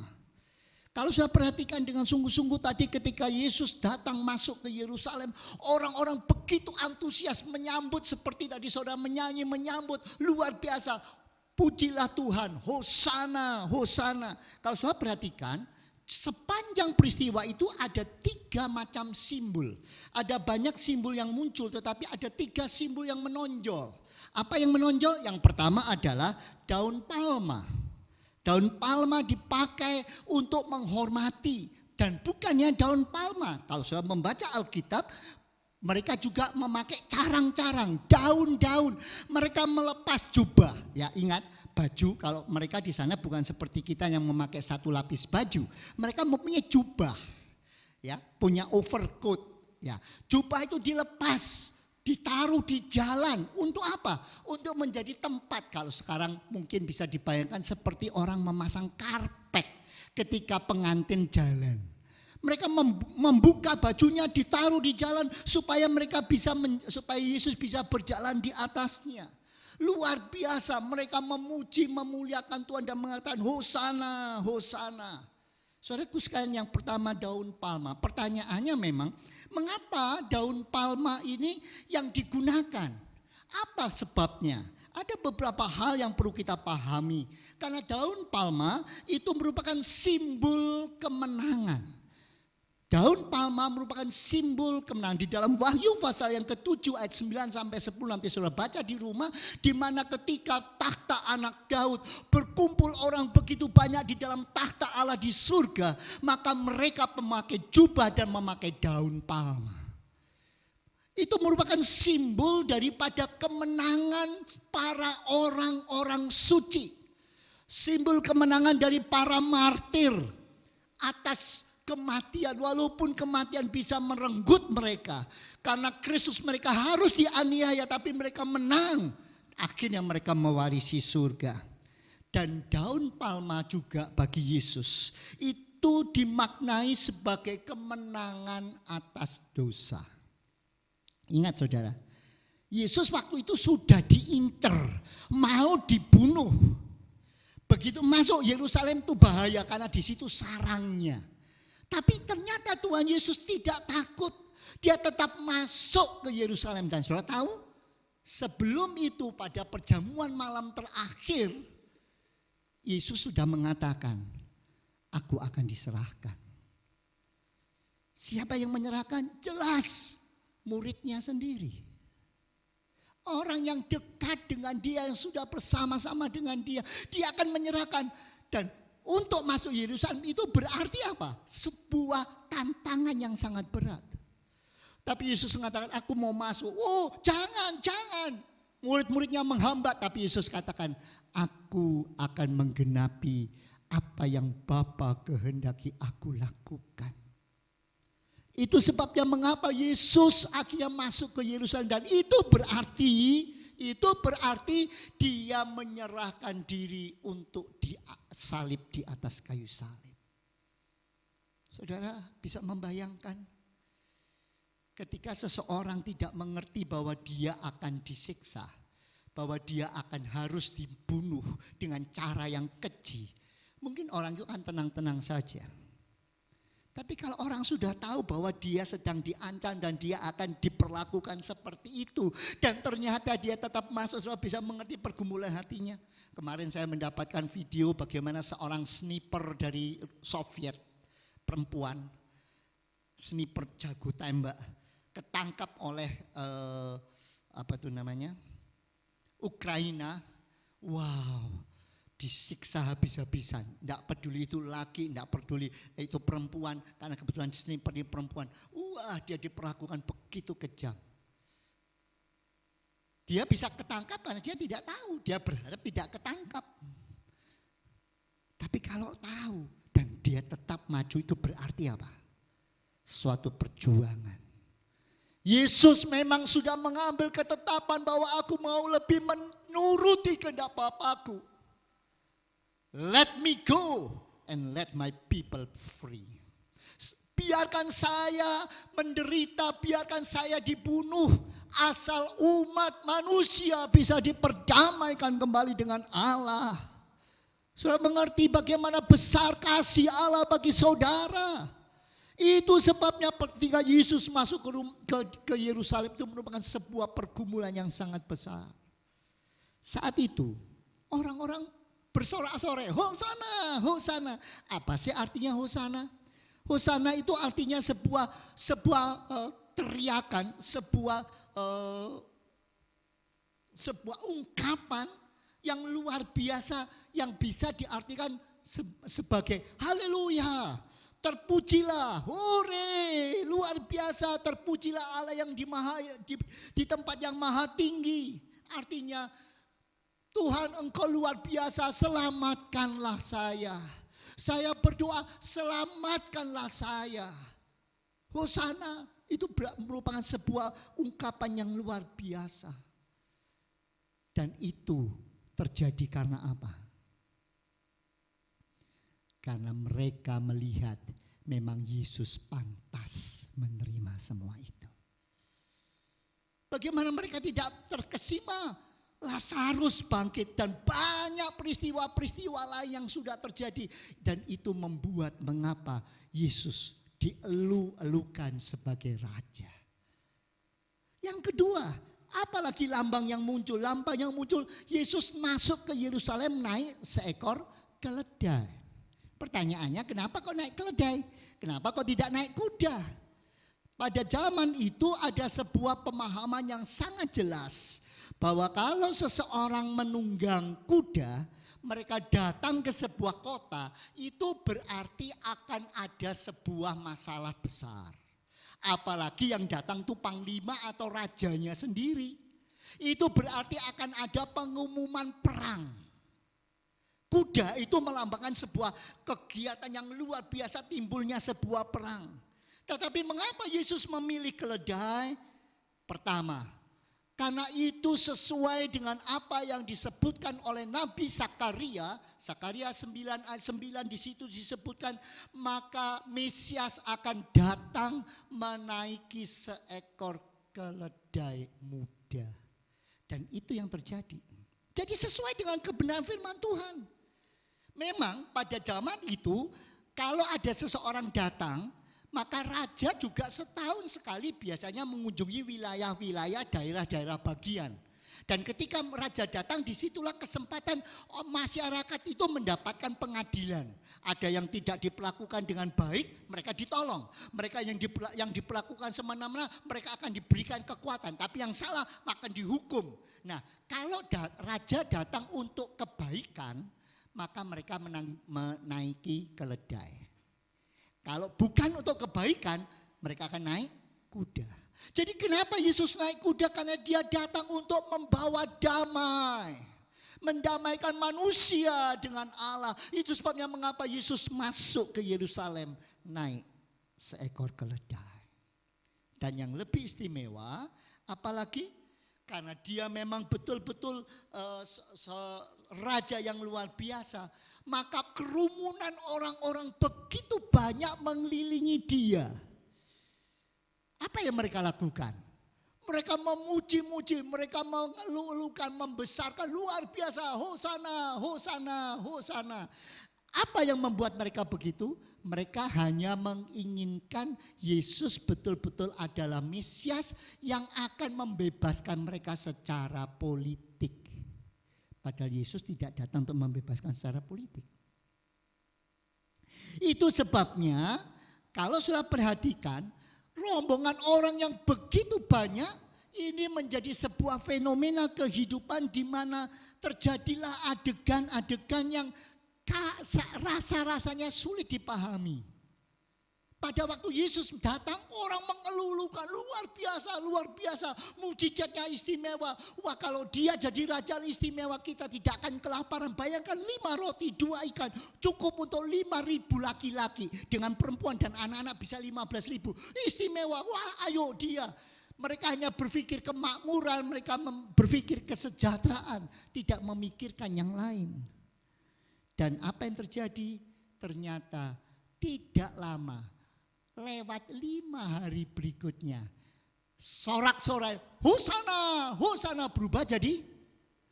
Kalau saya perhatikan dengan sungguh-sungguh tadi ketika Yesus datang masuk ke Yerusalem, orang-orang begitu antusias menyambut seperti tadi saudara menyanyi, menyambut luar biasa. Pujilah Tuhan, Hosana, Hosana. Kalau saya perhatikan, sepanjang peristiwa itu ada 3 macam simbol. Ada banyak simbol yang muncul, tetapi ada 3 simbol yang menonjol. Apa yang menonjol? Yang pertama adalah daun palma. Daun palma dipakai untuk menghormati. Dan bukannya daun palma. Kalau saya membaca Alkitab, mereka juga memakai carang-carang, daun-daun. Mereka melepas jubah. Ya, ingat, baju kalau mereka di sana bukan seperti kita yang memakai 1 lapis baju. Mereka mempunyai jubah. Ya, punya overcoat. Ya, jubah itu dilepas, ditaruh di jalan. Untuk apa? Untuk menjadi tempat. Kalau sekarang mungkin bisa dibayangkan seperti orang memasang karpet ketika pengantin jalan. Mereka membuka bajunya, ditaruh di jalan supaya mereka supaya Yesus bisa berjalan di atasnya. Luar biasa, mereka memuji, memuliakan Tuhan dan mengatakan Hosana, Hosana. Saudaraku sekalian, yang pertama daun palma. Pertanyaannya memang, mengapa daun palma ini yang digunakan? Apa sebabnya? Ada beberapa hal yang perlu kita pahami. Karena daun palma itu merupakan simbol kemenangan. Daun palma merupakan simbol kemenangan. Di dalam Wahyu pasal yang ke-7 ayat 9 sampai 10 nanti saudara baca di rumah, di mana ketika takhta anak Daud berkumpul orang begitu banyak di dalam takhta Allah di surga, maka mereka memakai jubah dan memakai daun palma. Itu merupakan simbol daripada kemenangan para orang-orang suci. Simbol kemenangan dari para martir atas kematian, walaupun kematian bisa merenggut mereka. Karena Kristus mereka harus dianiaya, tapi mereka menang. Akhirnya mereka mewarisi surga. Dan daun palma juga bagi Yesus itu dimaknai sebagai kemenangan atas dosa. Ingat saudara, Yesus waktu itu sudah diincer, mau dibunuh. Begitu masuk Yerusalem itu bahaya karena di situ sarangnya. Tapi ternyata Tuhan Yesus tidak takut. Dia tetap masuk ke Yerusalem. Dan saudara tahu, sebelum itu pada perjamuan malam terakhir, Yesus sudah mengatakan, aku akan diserahkan. Siapa yang menyerahkan? Jelas, muridnya sendiri. Orang yang dekat dengan dia, yang sudah bersama-sama dengan dia, dia akan menyerahkan. Dan untuk masuk Yerusalem itu berarti apa? Sebuah tantangan yang sangat berat. Tapi Yesus mengatakan, aku mau masuk. Oh, jangan. Murid-muridnya menghambat, tapi Yesus katakan, aku akan menggenapi apa yang Bapa kehendaki aku lakukan. Itu sebabnya mengapa Yesus akhirnya masuk ke Yerusalem. Dan itu berarti dia menyerahkan diri untuk disalib di atas kayu salib. Saudara bisa membayangkan ketika seseorang tidak mengerti bahwa dia akan disiksa, bahwa dia akan harus dibunuh dengan cara yang keji. Mungkin orang itu akan tenang-tenang saja. Tapi kalau orang sudah tahu bahwa dia sedang diancam dan dia akan diperlakukan seperti itu. Dan ternyata dia tetap masuk, saudara bisa mengerti pergumulan hatinya. Kemarin saya mendapatkan video bagaimana seorang sniper dari Soviet, perempuan, sniper jago tembak, ketangkap oleh Ukraina. Wow. Disiksa habis-habisan. Tidak peduli itu laki, tidak peduli itu perempuan. Karena kebetulan sniper ini perempuan. Wah, dia diperlakukan begitu kejam. Dia bisa ketangkap karena dia tidak tahu. Dia berharap tidak ketangkap. Tapi kalau tahu dan dia tetap maju, itu berarti apa? Suatu perjuangan. Yesus memang sudah mengambil ketetapan bahwa aku mau lebih menuruti kehendak Bapa-Ku. Let me go and let my people free. Biarkan saya menderita, biarkan saya dibunuh. Asal umat manusia bisa diperdamaikan kembali dengan Allah. Saudara mengerti bagaimana besar kasih Allah bagi saudara. Itu sebabnya ketika Yesus masuk ke Yerusalem itu merupakan sebuah pergumulan yang sangat besar. Saat itu orang-orang bersorak-sorai, Hosana, Hosana. Apa sih artinya Hosana? Hosana itu artinya sebuah teriakan, sebuah ungkapan yang luar biasa yang bisa diartikan sebagai haleluya. Terpujilah, hore, luar biasa, terpujilah Allah yang di tempat yang maha tinggi. Artinya, Tuhan engkau luar biasa, selamatkanlah saya. Saya berdoa, selamatkanlah saya. Hosana itu merupakan sebuah ungkapan yang luar biasa. Dan itu terjadi karena apa? Karena mereka melihat memang Yesus pantas menerima semua itu. Bagaimana mereka tidak terkesima? Lazarus bangkit dan banyak peristiwa-peristiwa lain yang sudah terjadi. Dan itu membuat mengapa Yesus dielu-elukan sebagai raja. Yang kedua, apalagi lambang yang muncul? Lambang yang muncul, Yesus masuk ke Yerusalem naik seekor keledai. Pertanyaannya, kenapa kok naik keledai? Kenapa kok tidak naik kuda? Pada zaman itu ada sebuah pemahaman yang sangat jelas bahwa kalau seseorang menunggang kuda, mereka datang ke sebuah kota, itu berarti akan ada sebuah masalah besar. Apalagi yang datang itu panglima atau rajanya sendiri. Itu berarti akan ada pengumuman perang. Kuda itu melambangkan sebuah kegiatan yang luar biasa, timbulnya sebuah perang. Tetapi mengapa Yesus memilih keledai? Pertama, karena itu sesuai dengan apa yang disebutkan oleh Nabi Zakaria. Zakaria 9 ayat 9 di situ disebutkan, maka Mesias akan datang menaiki seekor keledai muda. Dan itu yang terjadi. Jadi sesuai dengan kebenaran firman Tuhan. Memang pada zaman itu kalau ada seseorang datang, maka raja juga setahun sekali biasanya mengunjungi wilayah-wilayah daerah-daerah bagian. Dan ketika raja datang, disitulah kesempatan masyarakat itu mendapatkan pengadilan. Ada yang tidak diperlakukan dengan baik, mereka ditolong. Mereka yang diperlakukan semena-mena, mereka akan diberikan kekuatan. Tapi yang salah akan dihukum. Nah, kalau raja datang untuk kebaikan, maka mereka menaiki keledai. Kalau bukan untuk kebaikan, mereka akan naik kuda. Jadi kenapa Yesus naik kuda? Karena dia datang untuk membawa damai. Mendamaikan manusia dengan Allah. Itu sebabnya mengapa Yesus masuk ke Yerusalem naik seekor keledai. Dan yang lebih istimewa, apalagi karena dia memang betul-betul raja yang luar biasa, maka kerumunan orang-orang begitu banyak mengelilingi dia. Apa yang mereka lakukan? Mereka memuji-muji, mereka mengeluh-elukan, membesarkan, luar biasa, hosana, hosana, hosana. Apa yang membuat mereka begitu? Mereka hanya menginginkan Yesus betul-betul adalah Mesias yang akan membebaskan mereka secara politik. Padahal Yesus tidak datang untuk membebaskan secara politik. Itu sebabnya kalau sudah perhatikan, rombongan orang yang begitu banyak ini menjadi sebuah fenomena kehidupan di mana terjadilah adegan-adegan yang rasa-rasanya sulit dipahami. Pada waktu Yesus datang, orang mengeluh-elukan, luar biasa, mujizatnya istimewa. Wah, kalau dia jadi raja istimewa, kita tidak akan kelaparan. Bayangkan 5 roti, 2 ikan, cukup untuk 5.000 laki-laki. Dengan perempuan dan anak-anak bisa 15.000. Istimewa, wah ayo dia. Mereka hanya berpikir kemakmuran, mereka berpikir kesejahteraan, tidak memikirkan yang lain. Dan apa yang terjadi? Ternyata tidak lama, lewat 5 hari berikutnya, sorak-sorai, hosana, hosana berubah jadi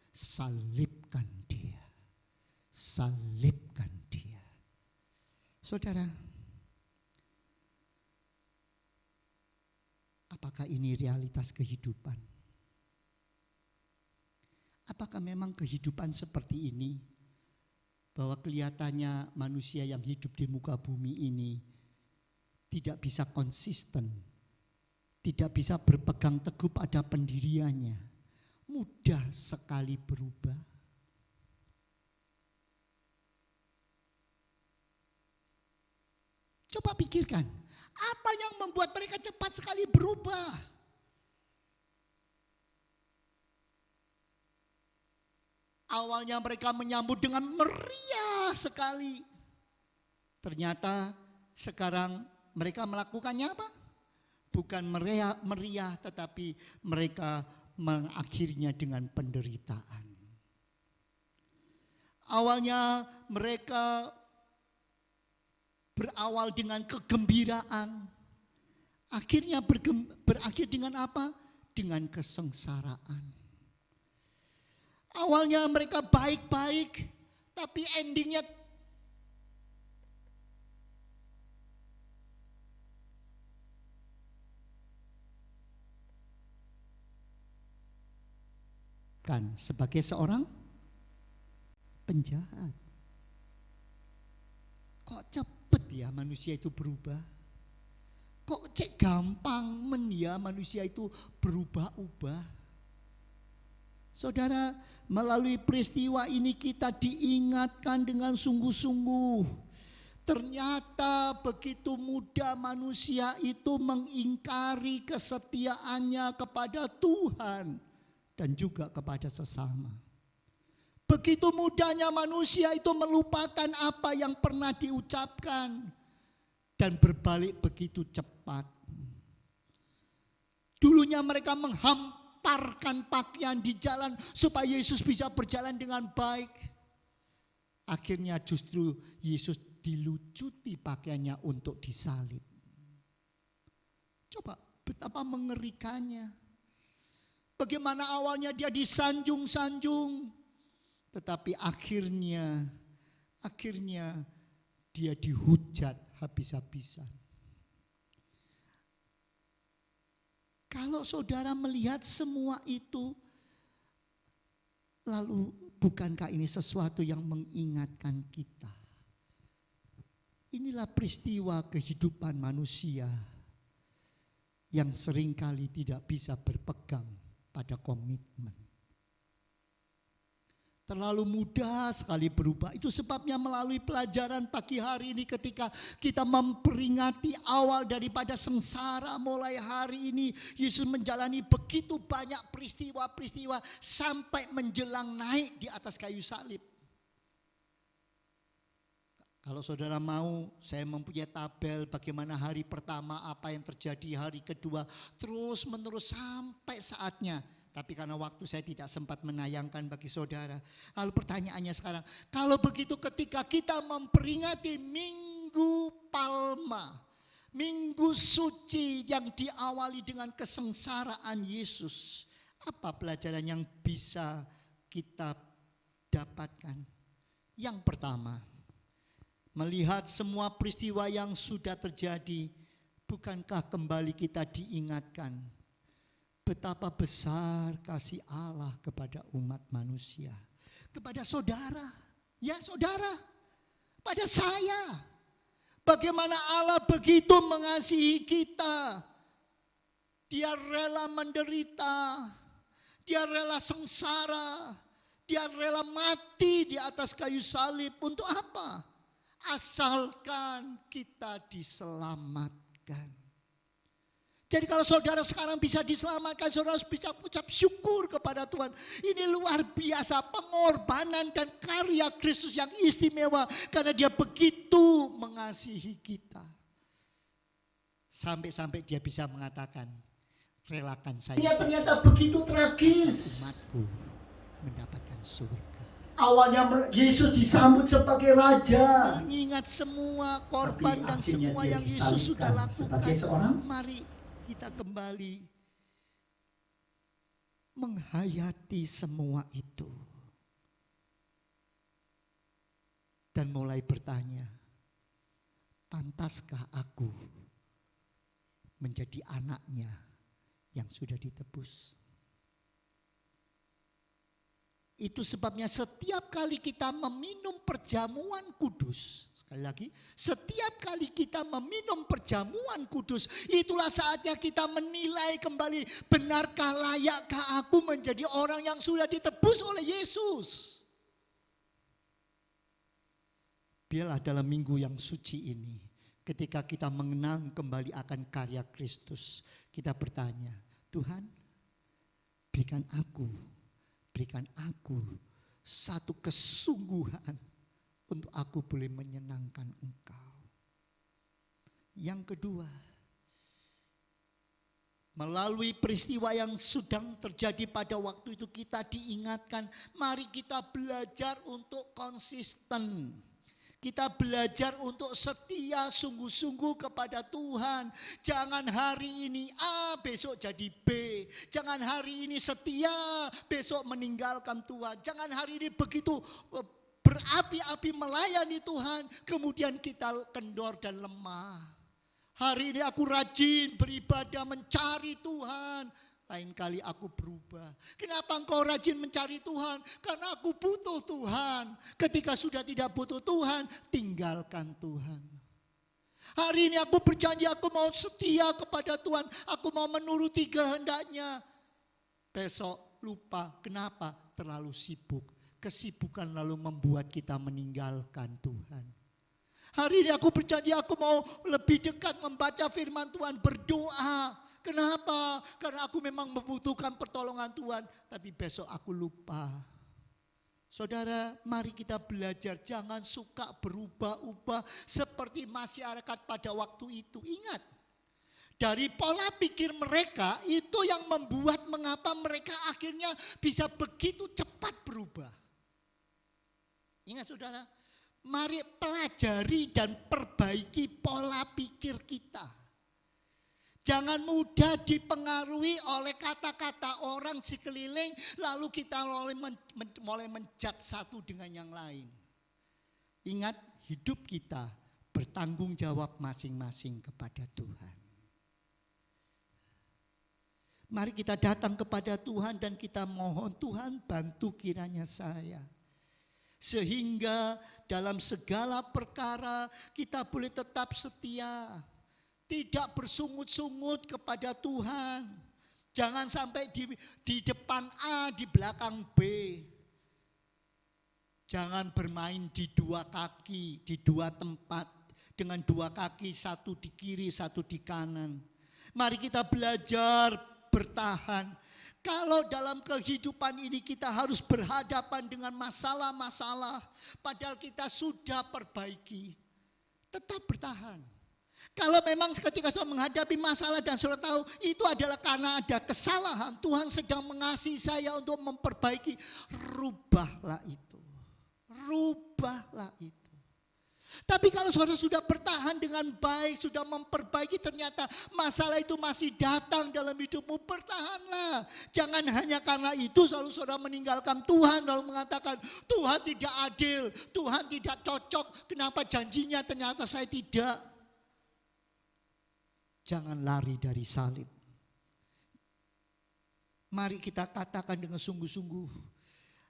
salibkan dia, salibkan dia. Saudara, apakah ini realitas kehidupan? Apakah memang kehidupan seperti ini? Bahwa kelihatannya manusia yang hidup di muka bumi ini tidak bisa konsisten, tidak bisa berpegang teguh pada pendiriannya, mudah sekali berubah. Coba pikirkan, apa yang membuat mereka cepat sekali berubah? Awalnya mereka menyambut dengan meriah sekali. Ternyata sekarang mereka melakukannya apa? Bukan meriah tetapi mereka mengakhirinya dengan penderitaan. Awalnya mereka berawal dengan kegembiraan. Akhirnya berakhir dengan apa? Dengan kesengsaraan. Awalnya mereka baik-baik, tapi endingnya kan sebagai seorang penjahat. Kok cepet ya manusia itu berubah? Kok cek gampang ya manusia itu berubah-ubah? Saudara, melalui peristiwa ini kita diingatkan dengan sungguh-sungguh. Ternyata begitu mudah manusia itu mengingkari kesetiaannya kepada Tuhan dan juga kepada sesama. Begitu mudahnya manusia itu melupakan apa yang pernah diucapkan dan berbalik begitu cepat. Dulunya mereka menghamparkan pakaian di jalan supaya Yesus bisa berjalan dengan baik. Akhirnya justru Yesus dilucuti pakaiannya untuk disalib. Coba betapa mengerikannya. Bagaimana awalnya dia disanjung-sanjung, tetapi akhirnya dia dihujat habis-habisan. Kalau saudara melihat semua itu, lalu bukankah ini sesuatu yang mengingatkan kita? Inilah peristiwa kehidupan manusia yang seringkali tidak bisa berpegang pada komitmen. Terlalu mudah sekali berubah. Itu sebabnya melalui pelajaran pagi hari ini ketika kita memperingati awal daripada sengsara, mulai hari ini Yesus menjalani begitu banyak peristiwa-peristiwa sampai menjelang naik di atas kayu salib. Kalau saudara mau, saya mempunyai tabel bagaimana hari pertama, apa yang terjadi hari kedua, terus menerus sampai saatnya. Tapi karena waktu saya tidak sempat menayangkan bagi saudara. Lalu pertanyaannya sekarang, kalau begitu ketika kita memperingati Minggu Palma, Minggu Suci yang diawali dengan kesengsaraan Yesus, apa pelajaran yang bisa kita dapatkan? Yang pertama, melihat semua peristiwa yang sudah terjadi, bukankah kembali kita diingatkan betapa besar kasih Allah kepada umat manusia, kepada saudara, ya saudara, pada saya. Bagaimana Allah begitu mengasihi kita. Dia rela menderita, dia rela sengsara, dia rela mati di atas kayu salib. Untuk apa? Asalkan kita diselamatkan. Jadi kalau saudara sekarang bisa diselamatkan, saudara bisa ucap syukur kepada Tuhan. Ini luar biasa pengorbanan dan karya Kristus yang istimewa. Karena dia begitu mengasihi kita. Sampai-sampai dia bisa mengatakan, relakan saya. Ternyata begitu tragis. Umatku mendapatkan surga. Awalnya Yesus disambut sebagai raja. Mengingat semua korban dan semua yang Yesus sudah lakukan. Mari kita kembali menghayati semua itu. Dan mulai bertanya, pantaskah aku menjadi anaknya yang sudah ditebus? Itu sebabnya setiap kali kita meminum perjamuan kudus, sekali lagi, setiap kali kita meminum perjamuan kudus, itulah saatnya kita menilai kembali, benarkah layakkah aku menjadi orang yang sudah ditebus oleh Yesus? Biarlah dalam minggu yang suci ini, ketika kita mengenang kembali akan karya Kristus, kita bertanya, Tuhan, berikan aku satu kesungguhan untuk aku boleh menyenangkan Engkau. Yang kedua, melalui peristiwa yang sedang terjadi pada waktu itu kita diingatkan, mari kita belajar untuk konsisten. Kita belajar untuk setia sungguh-sungguh kepada Tuhan. Jangan hari ini A, besok jadi B. Jangan hari ini setia, besok meninggalkan Tuhan. Jangan hari ini begitu berapi-api melayani Tuhan, kemudian kita kendor dan lemah. Hari ini aku rajin beribadah mencari Tuhan. Lain kali aku berubah. Kenapa engkau rajin mencari Tuhan? Karena aku butuh Tuhan. Ketika sudah tidak butuh Tuhan, tinggalkan Tuhan. Hari ini aku berjanji aku mau setia kepada Tuhan. Aku mau menuruti kehendaknya. Besok lupa. Kenapa? Terlalu sibuk. Kesibukan lalu membuat kita meninggalkan Tuhan. Hari ini aku berjanji aku mau lebih dekat membaca firman Tuhan. Berdoa. Kenapa? Karena aku memang membutuhkan pertolongan Tuhan. Tapi besok aku lupa. Saudara, mari kita belajar. Jangan suka berubah-ubah seperti masyarakat pada waktu itu. Ingat, dari pola pikir mereka itu yang membuat mengapa mereka akhirnya bisa begitu cepat berubah. Ingat saudara, mari pelajari dan perbaiki pola pikir kita. Jangan mudah dipengaruhi oleh kata-kata orang sekeliling, lalu kita mulai menjudge satu dengan yang lain. Ingat, hidup kita bertanggung jawab masing-masing kepada Tuhan. Mari kita datang kepada Tuhan dan kita mohon, Tuhan bantu kiranya saya. Sehingga dalam segala perkara kita boleh tetap setia. Tidak bersungut-sungut kepada Tuhan. Jangan sampai di depan A, di belakang B. Jangan bermain di dua kaki, di dua tempat. Dengan dua kaki, satu di kiri, satu di kanan. Mari kita belajar bertahan. Kalau dalam kehidupan ini kita harus berhadapan dengan masalah-masalah. Padahal kita sudah perbaiki. Tetap bertahan. Kalau memang ketika saudara menghadapi masalah dan saudara tahu itu adalah karena ada kesalahan, Tuhan sedang mengasihi saya untuk memperbaiki, rubahlah itu. Rubahlah itu. Tapi kalau saudara sudah bertahan dengan baik, sudah memperbaiki, ternyata masalah itu masih datang dalam hidupmu, bertahanlah. Jangan hanya karena itu selalu saudara meninggalkan Tuhan lalu mengatakan Tuhan tidak adil, Tuhan tidak cocok, kenapa janjinya ternyata saya tidak. Jangan lari dari salib. Mari kita katakan dengan sungguh-sungguh,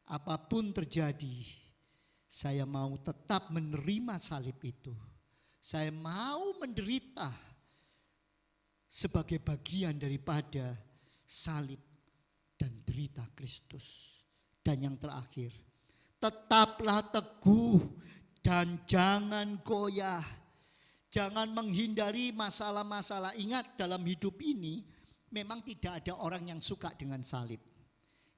apapun terjadi, saya mau tetap menerima salib itu. Saya mau menderita sebagai bagian daripada salib dan derita Kristus. Dan yang terakhir, tetaplah teguh dan jangan goyah. Jangan menghindari masalah-masalah. Ingat, dalam hidup ini memang tidak ada orang yang suka dengan salib.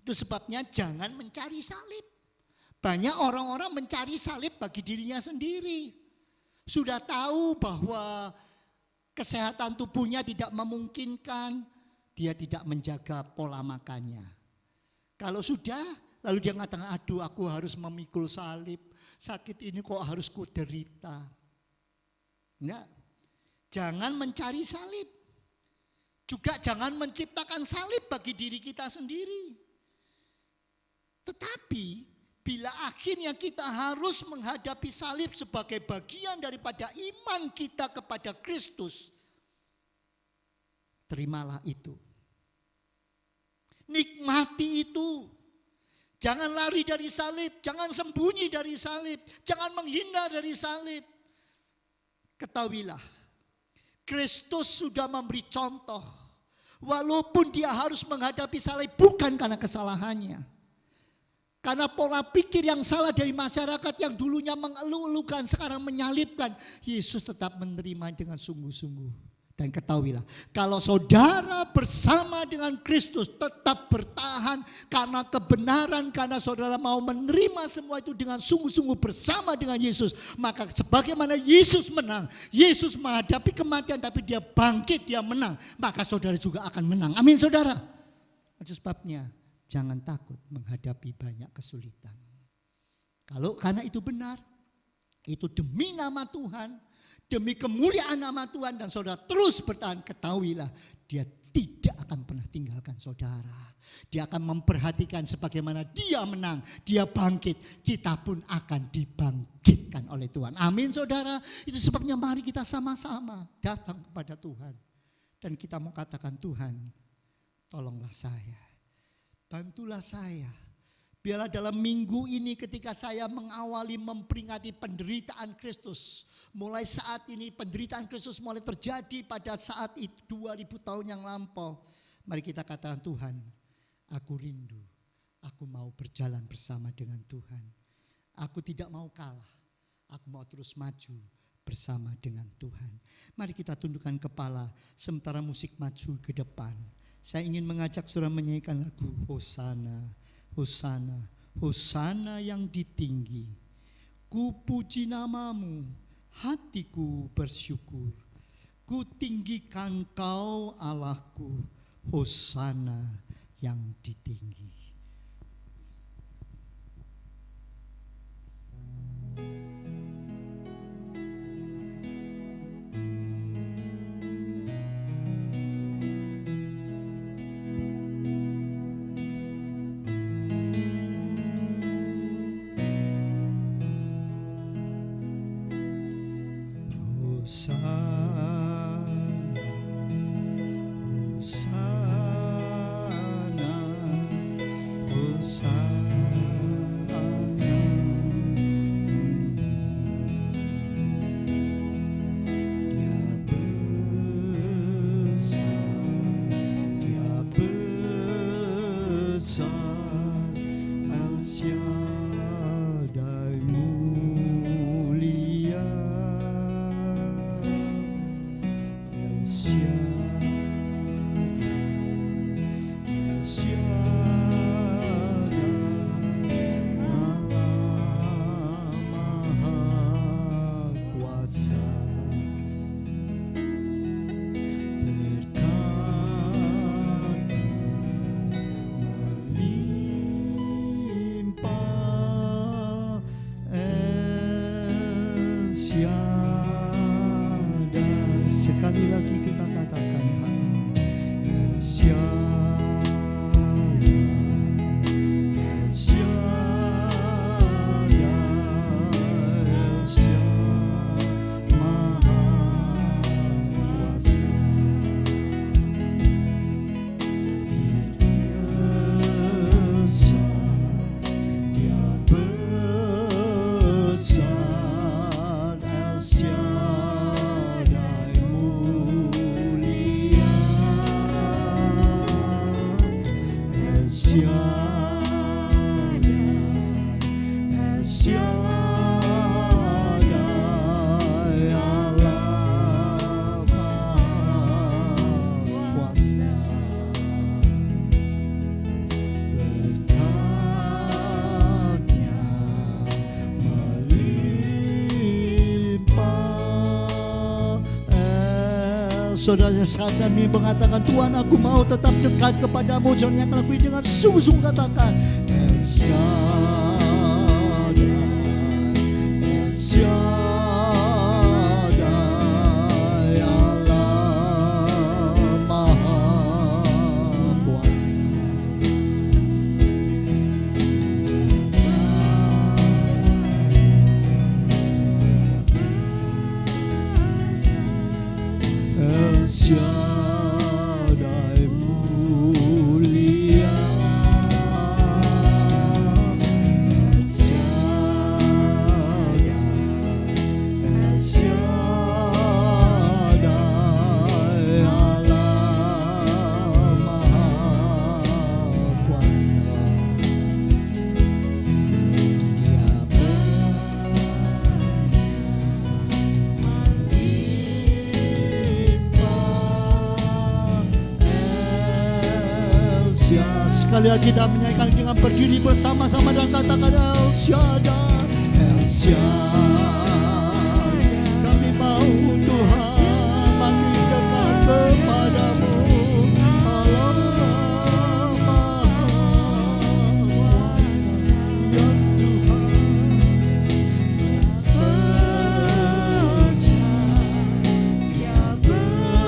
Itu sebabnya jangan mencari salib. Banyak orang-orang mencari salib bagi dirinya sendiri. Sudah tahu bahwa kesehatan tubuhnya tidak memungkinkan, dia tidak menjaga pola makannya. Kalau sudah, lalu dia mengatakan, aduh aku harus memikul salib. Sakit ini kok harus kuderita. Enggak, jangan mencari salib. Juga jangan menciptakan salib bagi diri kita sendiri. Tetapi bila akhirnya kita harus menghadapi salib sebagai bagian daripada iman kita kepada Kristus, terimalah itu. Nikmati itu. Jangan lari dari salib, jangan sembunyi dari salib, jangan menghindar dari salib. Ketahuilah, Kristus sudah memberi contoh. Walaupun dia harus menghadapi salib bukan karena kesalahannya. Karena pola pikir yang salah dari masyarakat yang dulunya mengeluh-elukan sekarang menyalibkan. Yesus tetap menerima dengan sungguh-sungguh. Dan ketahuilah, kalau saudara bersama dengan Kristus tetap bertahan karena kebenaran, karena saudara mau menerima semua itu dengan sungguh-sungguh bersama dengan Yesus, maka sebagaimana Yesus menang, Yesus menghadapi kematian tapi dia bangkit, dia menang, maka saudara juga akan menang. Amin saudara. Itu sebabnya jangan takut menghadapi banyak kesulitan. Kalau karena itu benar, itu demi nama Tuhan, demi kemuliaan nama Tuhan, dan saudara terus bertahan, ketahuilah dia tidak akan pernah tinggalkan saudara. Dia akan memperhatikan sebagaimana dia menang, dia bangkit, kita pun akan dibangkitkan oleh Tuhan. Amin saudara. Itu sebabnya mari kita sama-sama datang kepada Tuhan. Dan kita mau katakan, Tuhan tolonglah saya, bantulah saya. Biarlah dalam minggu ini ketika saya mengawali memperingati penderitaan Kristus. Mulai saat ini penderitaan Kristus mulai terjadi pada saat itu 2000 tahun yang lampau. Mari kita katakan, Tuhan, aku rindu. Aku mau berjalan bersama dengan Tuhan. Aku tidak mau kalah. Aku mau terus maju bersama dengan Tuhan. Mari kita tundukkan kepala sementara musik maju ke depan. Saya ingin mengajak saudara menyanyikan lagu Hosana, Hosana, Hosana yang ditinggi. Ku puji namamu, hatiku bersyukur. Ku tinggikan kau Allahku, Hosana yang ditinggi. Sekali lagi kita katakan El Shaddai, El Shaddai, El Shaddai, Maha Kuasa. Dia besar, El Shaddai mulia, El Shaddai, El Shaddai, Allah Maha Kuasa. Berkatnya melimpah. Saudara saja kami mengatakan, Tuhan, aku mau tetap dekat kepadamu. Jangan yang lakuin dengan sungguh-sungguh, katakan El Shaddai, El Shaddai, Allah Maha Kuasa. El Shaddai mulia, El Shaddai, El Shaddai, Allah Maha Kuasa. Dia sekali lagi kita menyanyikan dengan berdiri bersama-sama dan katakan El Shaddai, El Shaddai. Kami mau Tuhan makin dekat kepadamu, Allah Maha Kuasa. Ya Tuhan, Dia besar,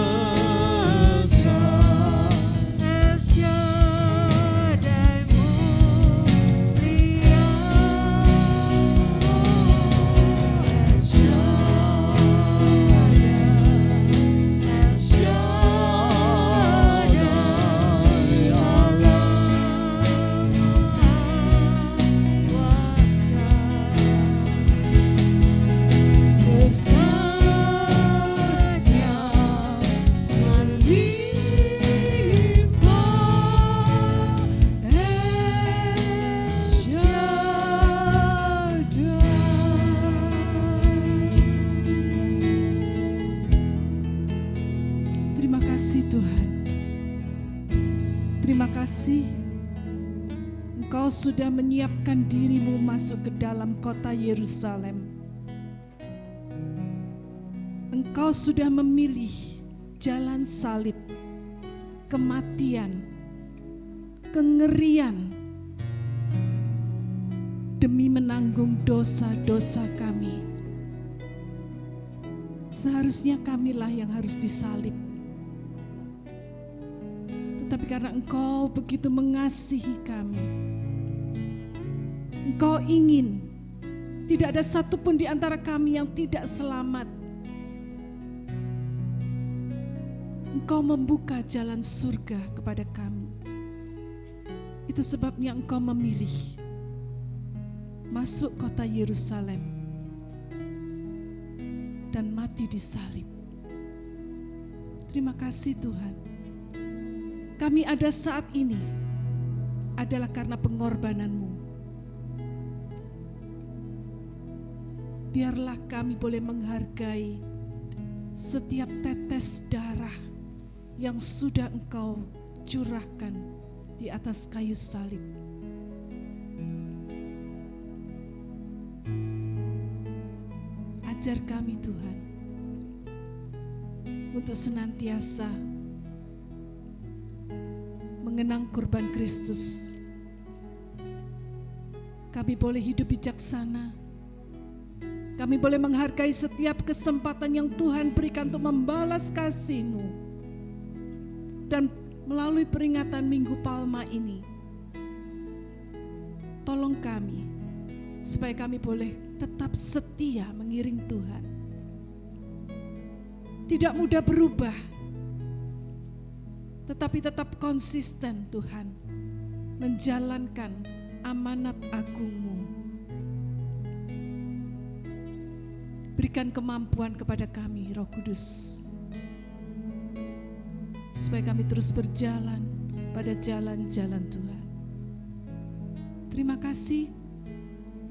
kasih. Engkau sudah menyiapkan dirimu masuk ke dalam kota Yerusalem. Engkau sudah memilih jalan salib, kematian, kengerian, demi menanggung dosa-dosa kami. Seharusnya kamilah yang harus disalib. Tetapi karena Engkau begitu mengasihi kami, Engkau ingin tidak ada satupun di antara kami yang tidak selamat. Engkau membuka jalan surga kepada kami. Itu sebabnya Engkau memilih masuk kota Yerusalem dan mati di salib. Terima kasih Tuhan. Kami ada saat ini adalah karena pengorbanan-Mu. Biarlah kami boleh menghargai setiap tetes darah yang sudah Engkau curahkan di atas kayu salib. Ajar kami Tuhan untuk senantiasa mengenang kurban Kristus. Kami boleh hidup bijaksana. Kami boleh menghargai setiap kesempatan yang Tuhan berikan untuk membalas kasih-Mu. Dan melalui peringatan Minggu Palma ini, tolong kami supaya kami boleh tetap setia mengiring Tuhan. Tidak mudah berubah, tetapi tetap konsisten Tuhan menjalankan amanat agung-Mu. Berikan kemampuan kepada kami, Roh Kudus, supaya kami terus berjalan pada jalan-jalan Tuhan. Terima kasih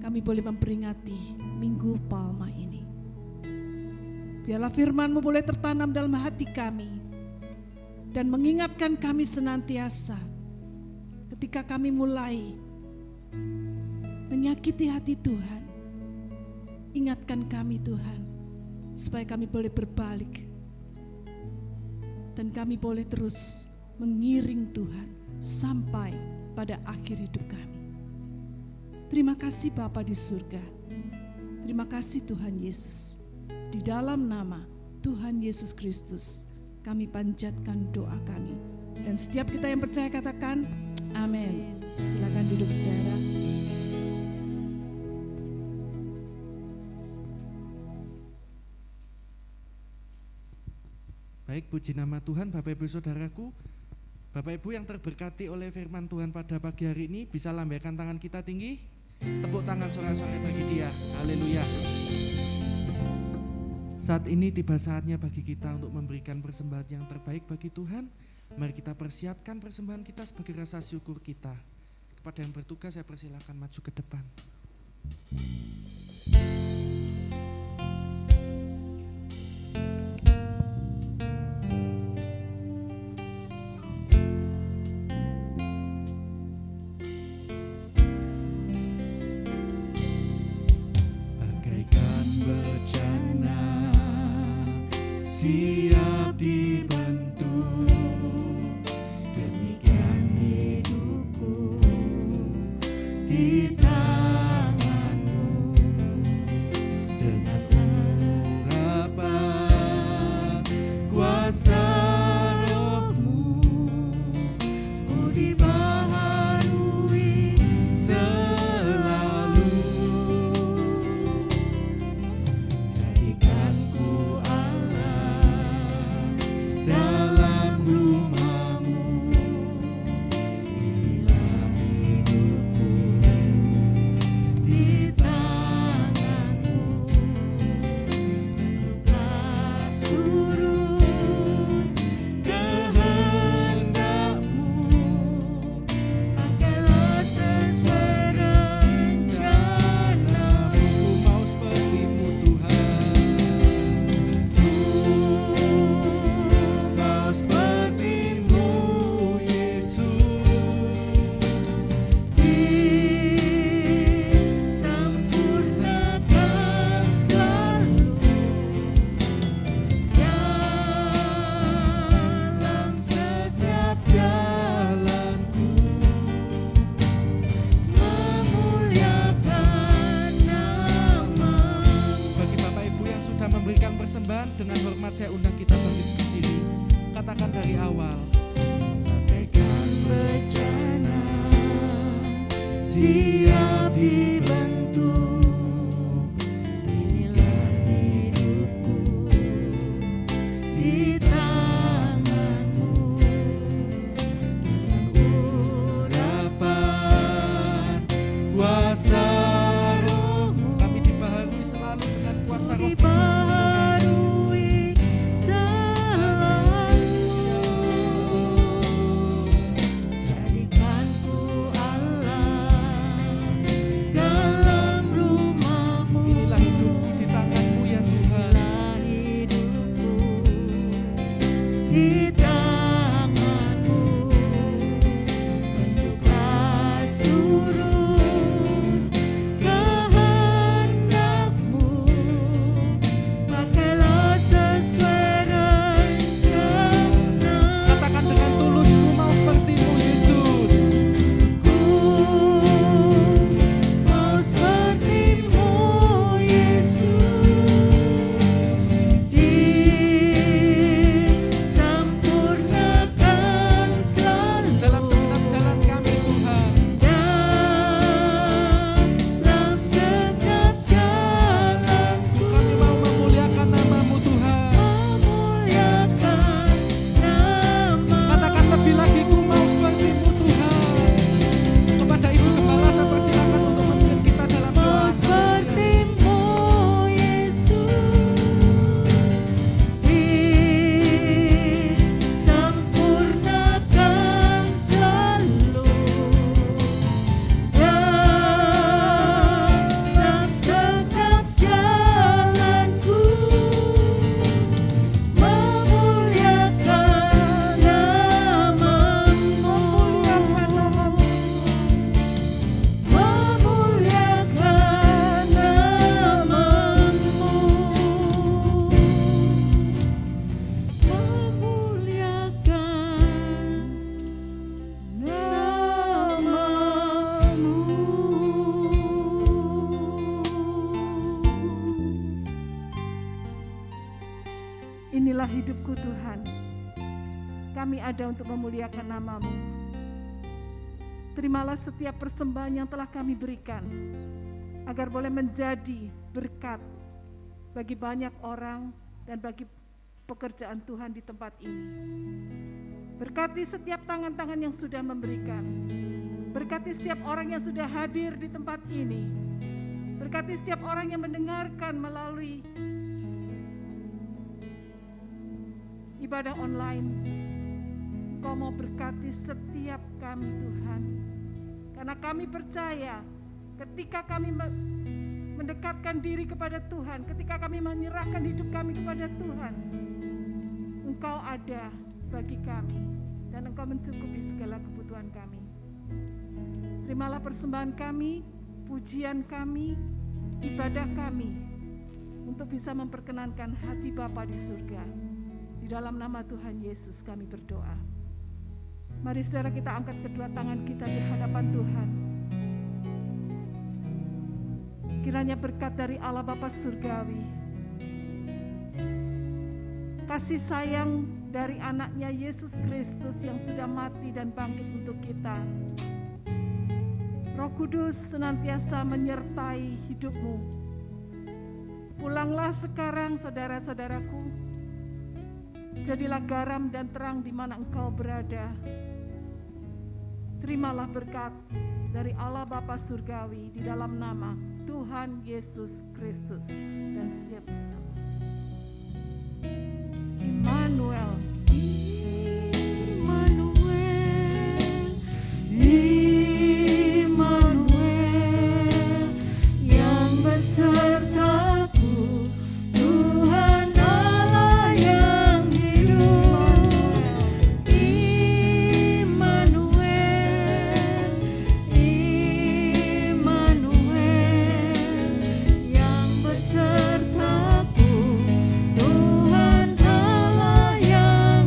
kami boleh memperingati Minggu Palma ini. Biarlah firman-Mu boleh tertanam dalam hati kami dan mengingatkan kami senantiasa ketika kami mulai menyakiti hati Tuhan. Ingatkan kami Tuhan supaya kami boleh berbalik dan kami boleh terus mengiring Tuhan sampai pada akhir hidup kami. Terima kasih Bapa di surga. Terima kasih Tuhan Yesus. Di dalam nama Tuhan Yesus Kristus kami panjatkan doa kami. Dan setiap kita yang percaya katakan amin. Silakan duduk saudara. Baik, puji nama Tuhan Bapak Ibu Saudaraku. Bapak Ibu yang terberkati oleh firman Tuhan pada pagi hari ini, bisa lambaikan tangan kita tinggi. Tepuk tangan sorak-sorai bagi Dia. Haleluya. Saat ini tiba saatnya bagi kita untuk memberikan persembahan yang terbaik bagi Tuhan. Mari kita persiapkan persembahan kita sebagai rasa syukur kita. Kepada yang bertugas saya persilakan maju ke depan. Siap dibentuk, demikian hidupku di tangan-Mu. Dengan urapan kuasa Roh-Mu, ku dibaharui selalu. Jadikan ku Allah dengan hormat saya undang kita berdiri. Katakan dari awal. Bagaikan bencana siap dibentuk, inilah hidupku di tanganmu, dengan urapan kuasa rohmu. Kami dibaharui selalu dengan kuasa Roh Kudus. Dibaharui selalu, jadikanku Allah dalam rumahmu. Inilah hidupku di tanganmu ya Tuhan. Inilah hidupku di tanganmu, bentuklah seluruh kehendakmu, pakailah sesuai rencana. Katakan dengan tulus, ku mau sepertimu Yesus. Ku mau sepertimu Yesus, disempurnakan selalu Dalam segenap jalan kami Tuhan. dalam setiap jalanku. Kami mau memuliakan namamu Tuhan. Memuliakan nama. Katakan lebih lagi, ku mau sepertimu Tuhan. Kepada Ibu Gembala saya persilakan untuk memimpin kita dalam doa. Mau sepertimu Yesus, disempurnakan selalu dalam setiap jalanku, memuliakan namamu, memuliakan namamu. Inilah hidupku Tuhan. Kami ada untuk memuliakan nama-Mu. Terimalah setiap persembahan yang telah kami berikan, agar boleh menjadi berkat bagi banyak orang dan bagi pekerjaan Tuhan di tempat ini. Berkati setiap tangan-tangan yang sudah memberikan. Berkati setiap orang yang sudah hadir di tempat ini. Berkati setiap orang yang mendengarkan melalui ibadah online. Kau mau berkati setiap kami Tuhan. Karena kami percaya ketika kami mendekatkan diri kepada Tuhan, ketika kami menyerahkan hidup kami kepada Tuhan, Engkau ada bagi kami dan Engkau mencukupi segala kebutuhan kami. Terimalah persembahan kami, pujian kami, ibadah kami untuk bisa memperkenankan hati Bapa di surga. Di dalam nama Tuhan Yesus kami berdoa. Mari saudara kita angkat kedua tangan kita di hadapan Tuhan. Kiranya berkat dari Allah Bapa Surgawi, kasih sayang dari anaknya Yesus Kristus yang sudah mati dan bangkit untuk kita, Roh Kudus senantiasa menyertai hidupmu. Pulanglah sekarang saudara-saudaraku, jadilah garam dan terang di mana engkau berada. Terimalah berkat dari Allah Bapa Surgawi di dalam nama Tuhan Yesus Kristus dan setiap kita. Immanuel. Immanuel yang besertaku, Tuhan Allah yang hidup. Immanuel, Immanuel yang besertaku, Tuhan Allah yang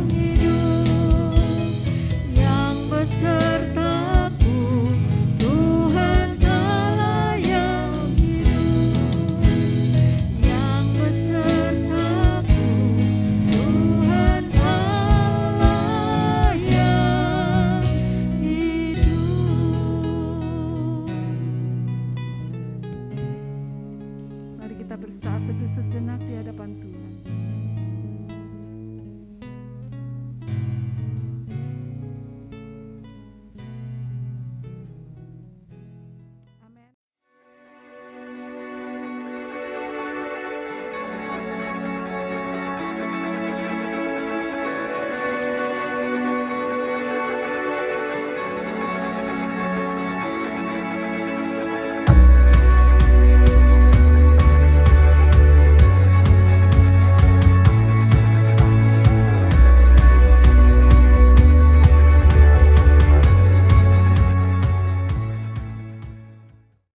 kita bersatu sejenak di hadapan Tuhan.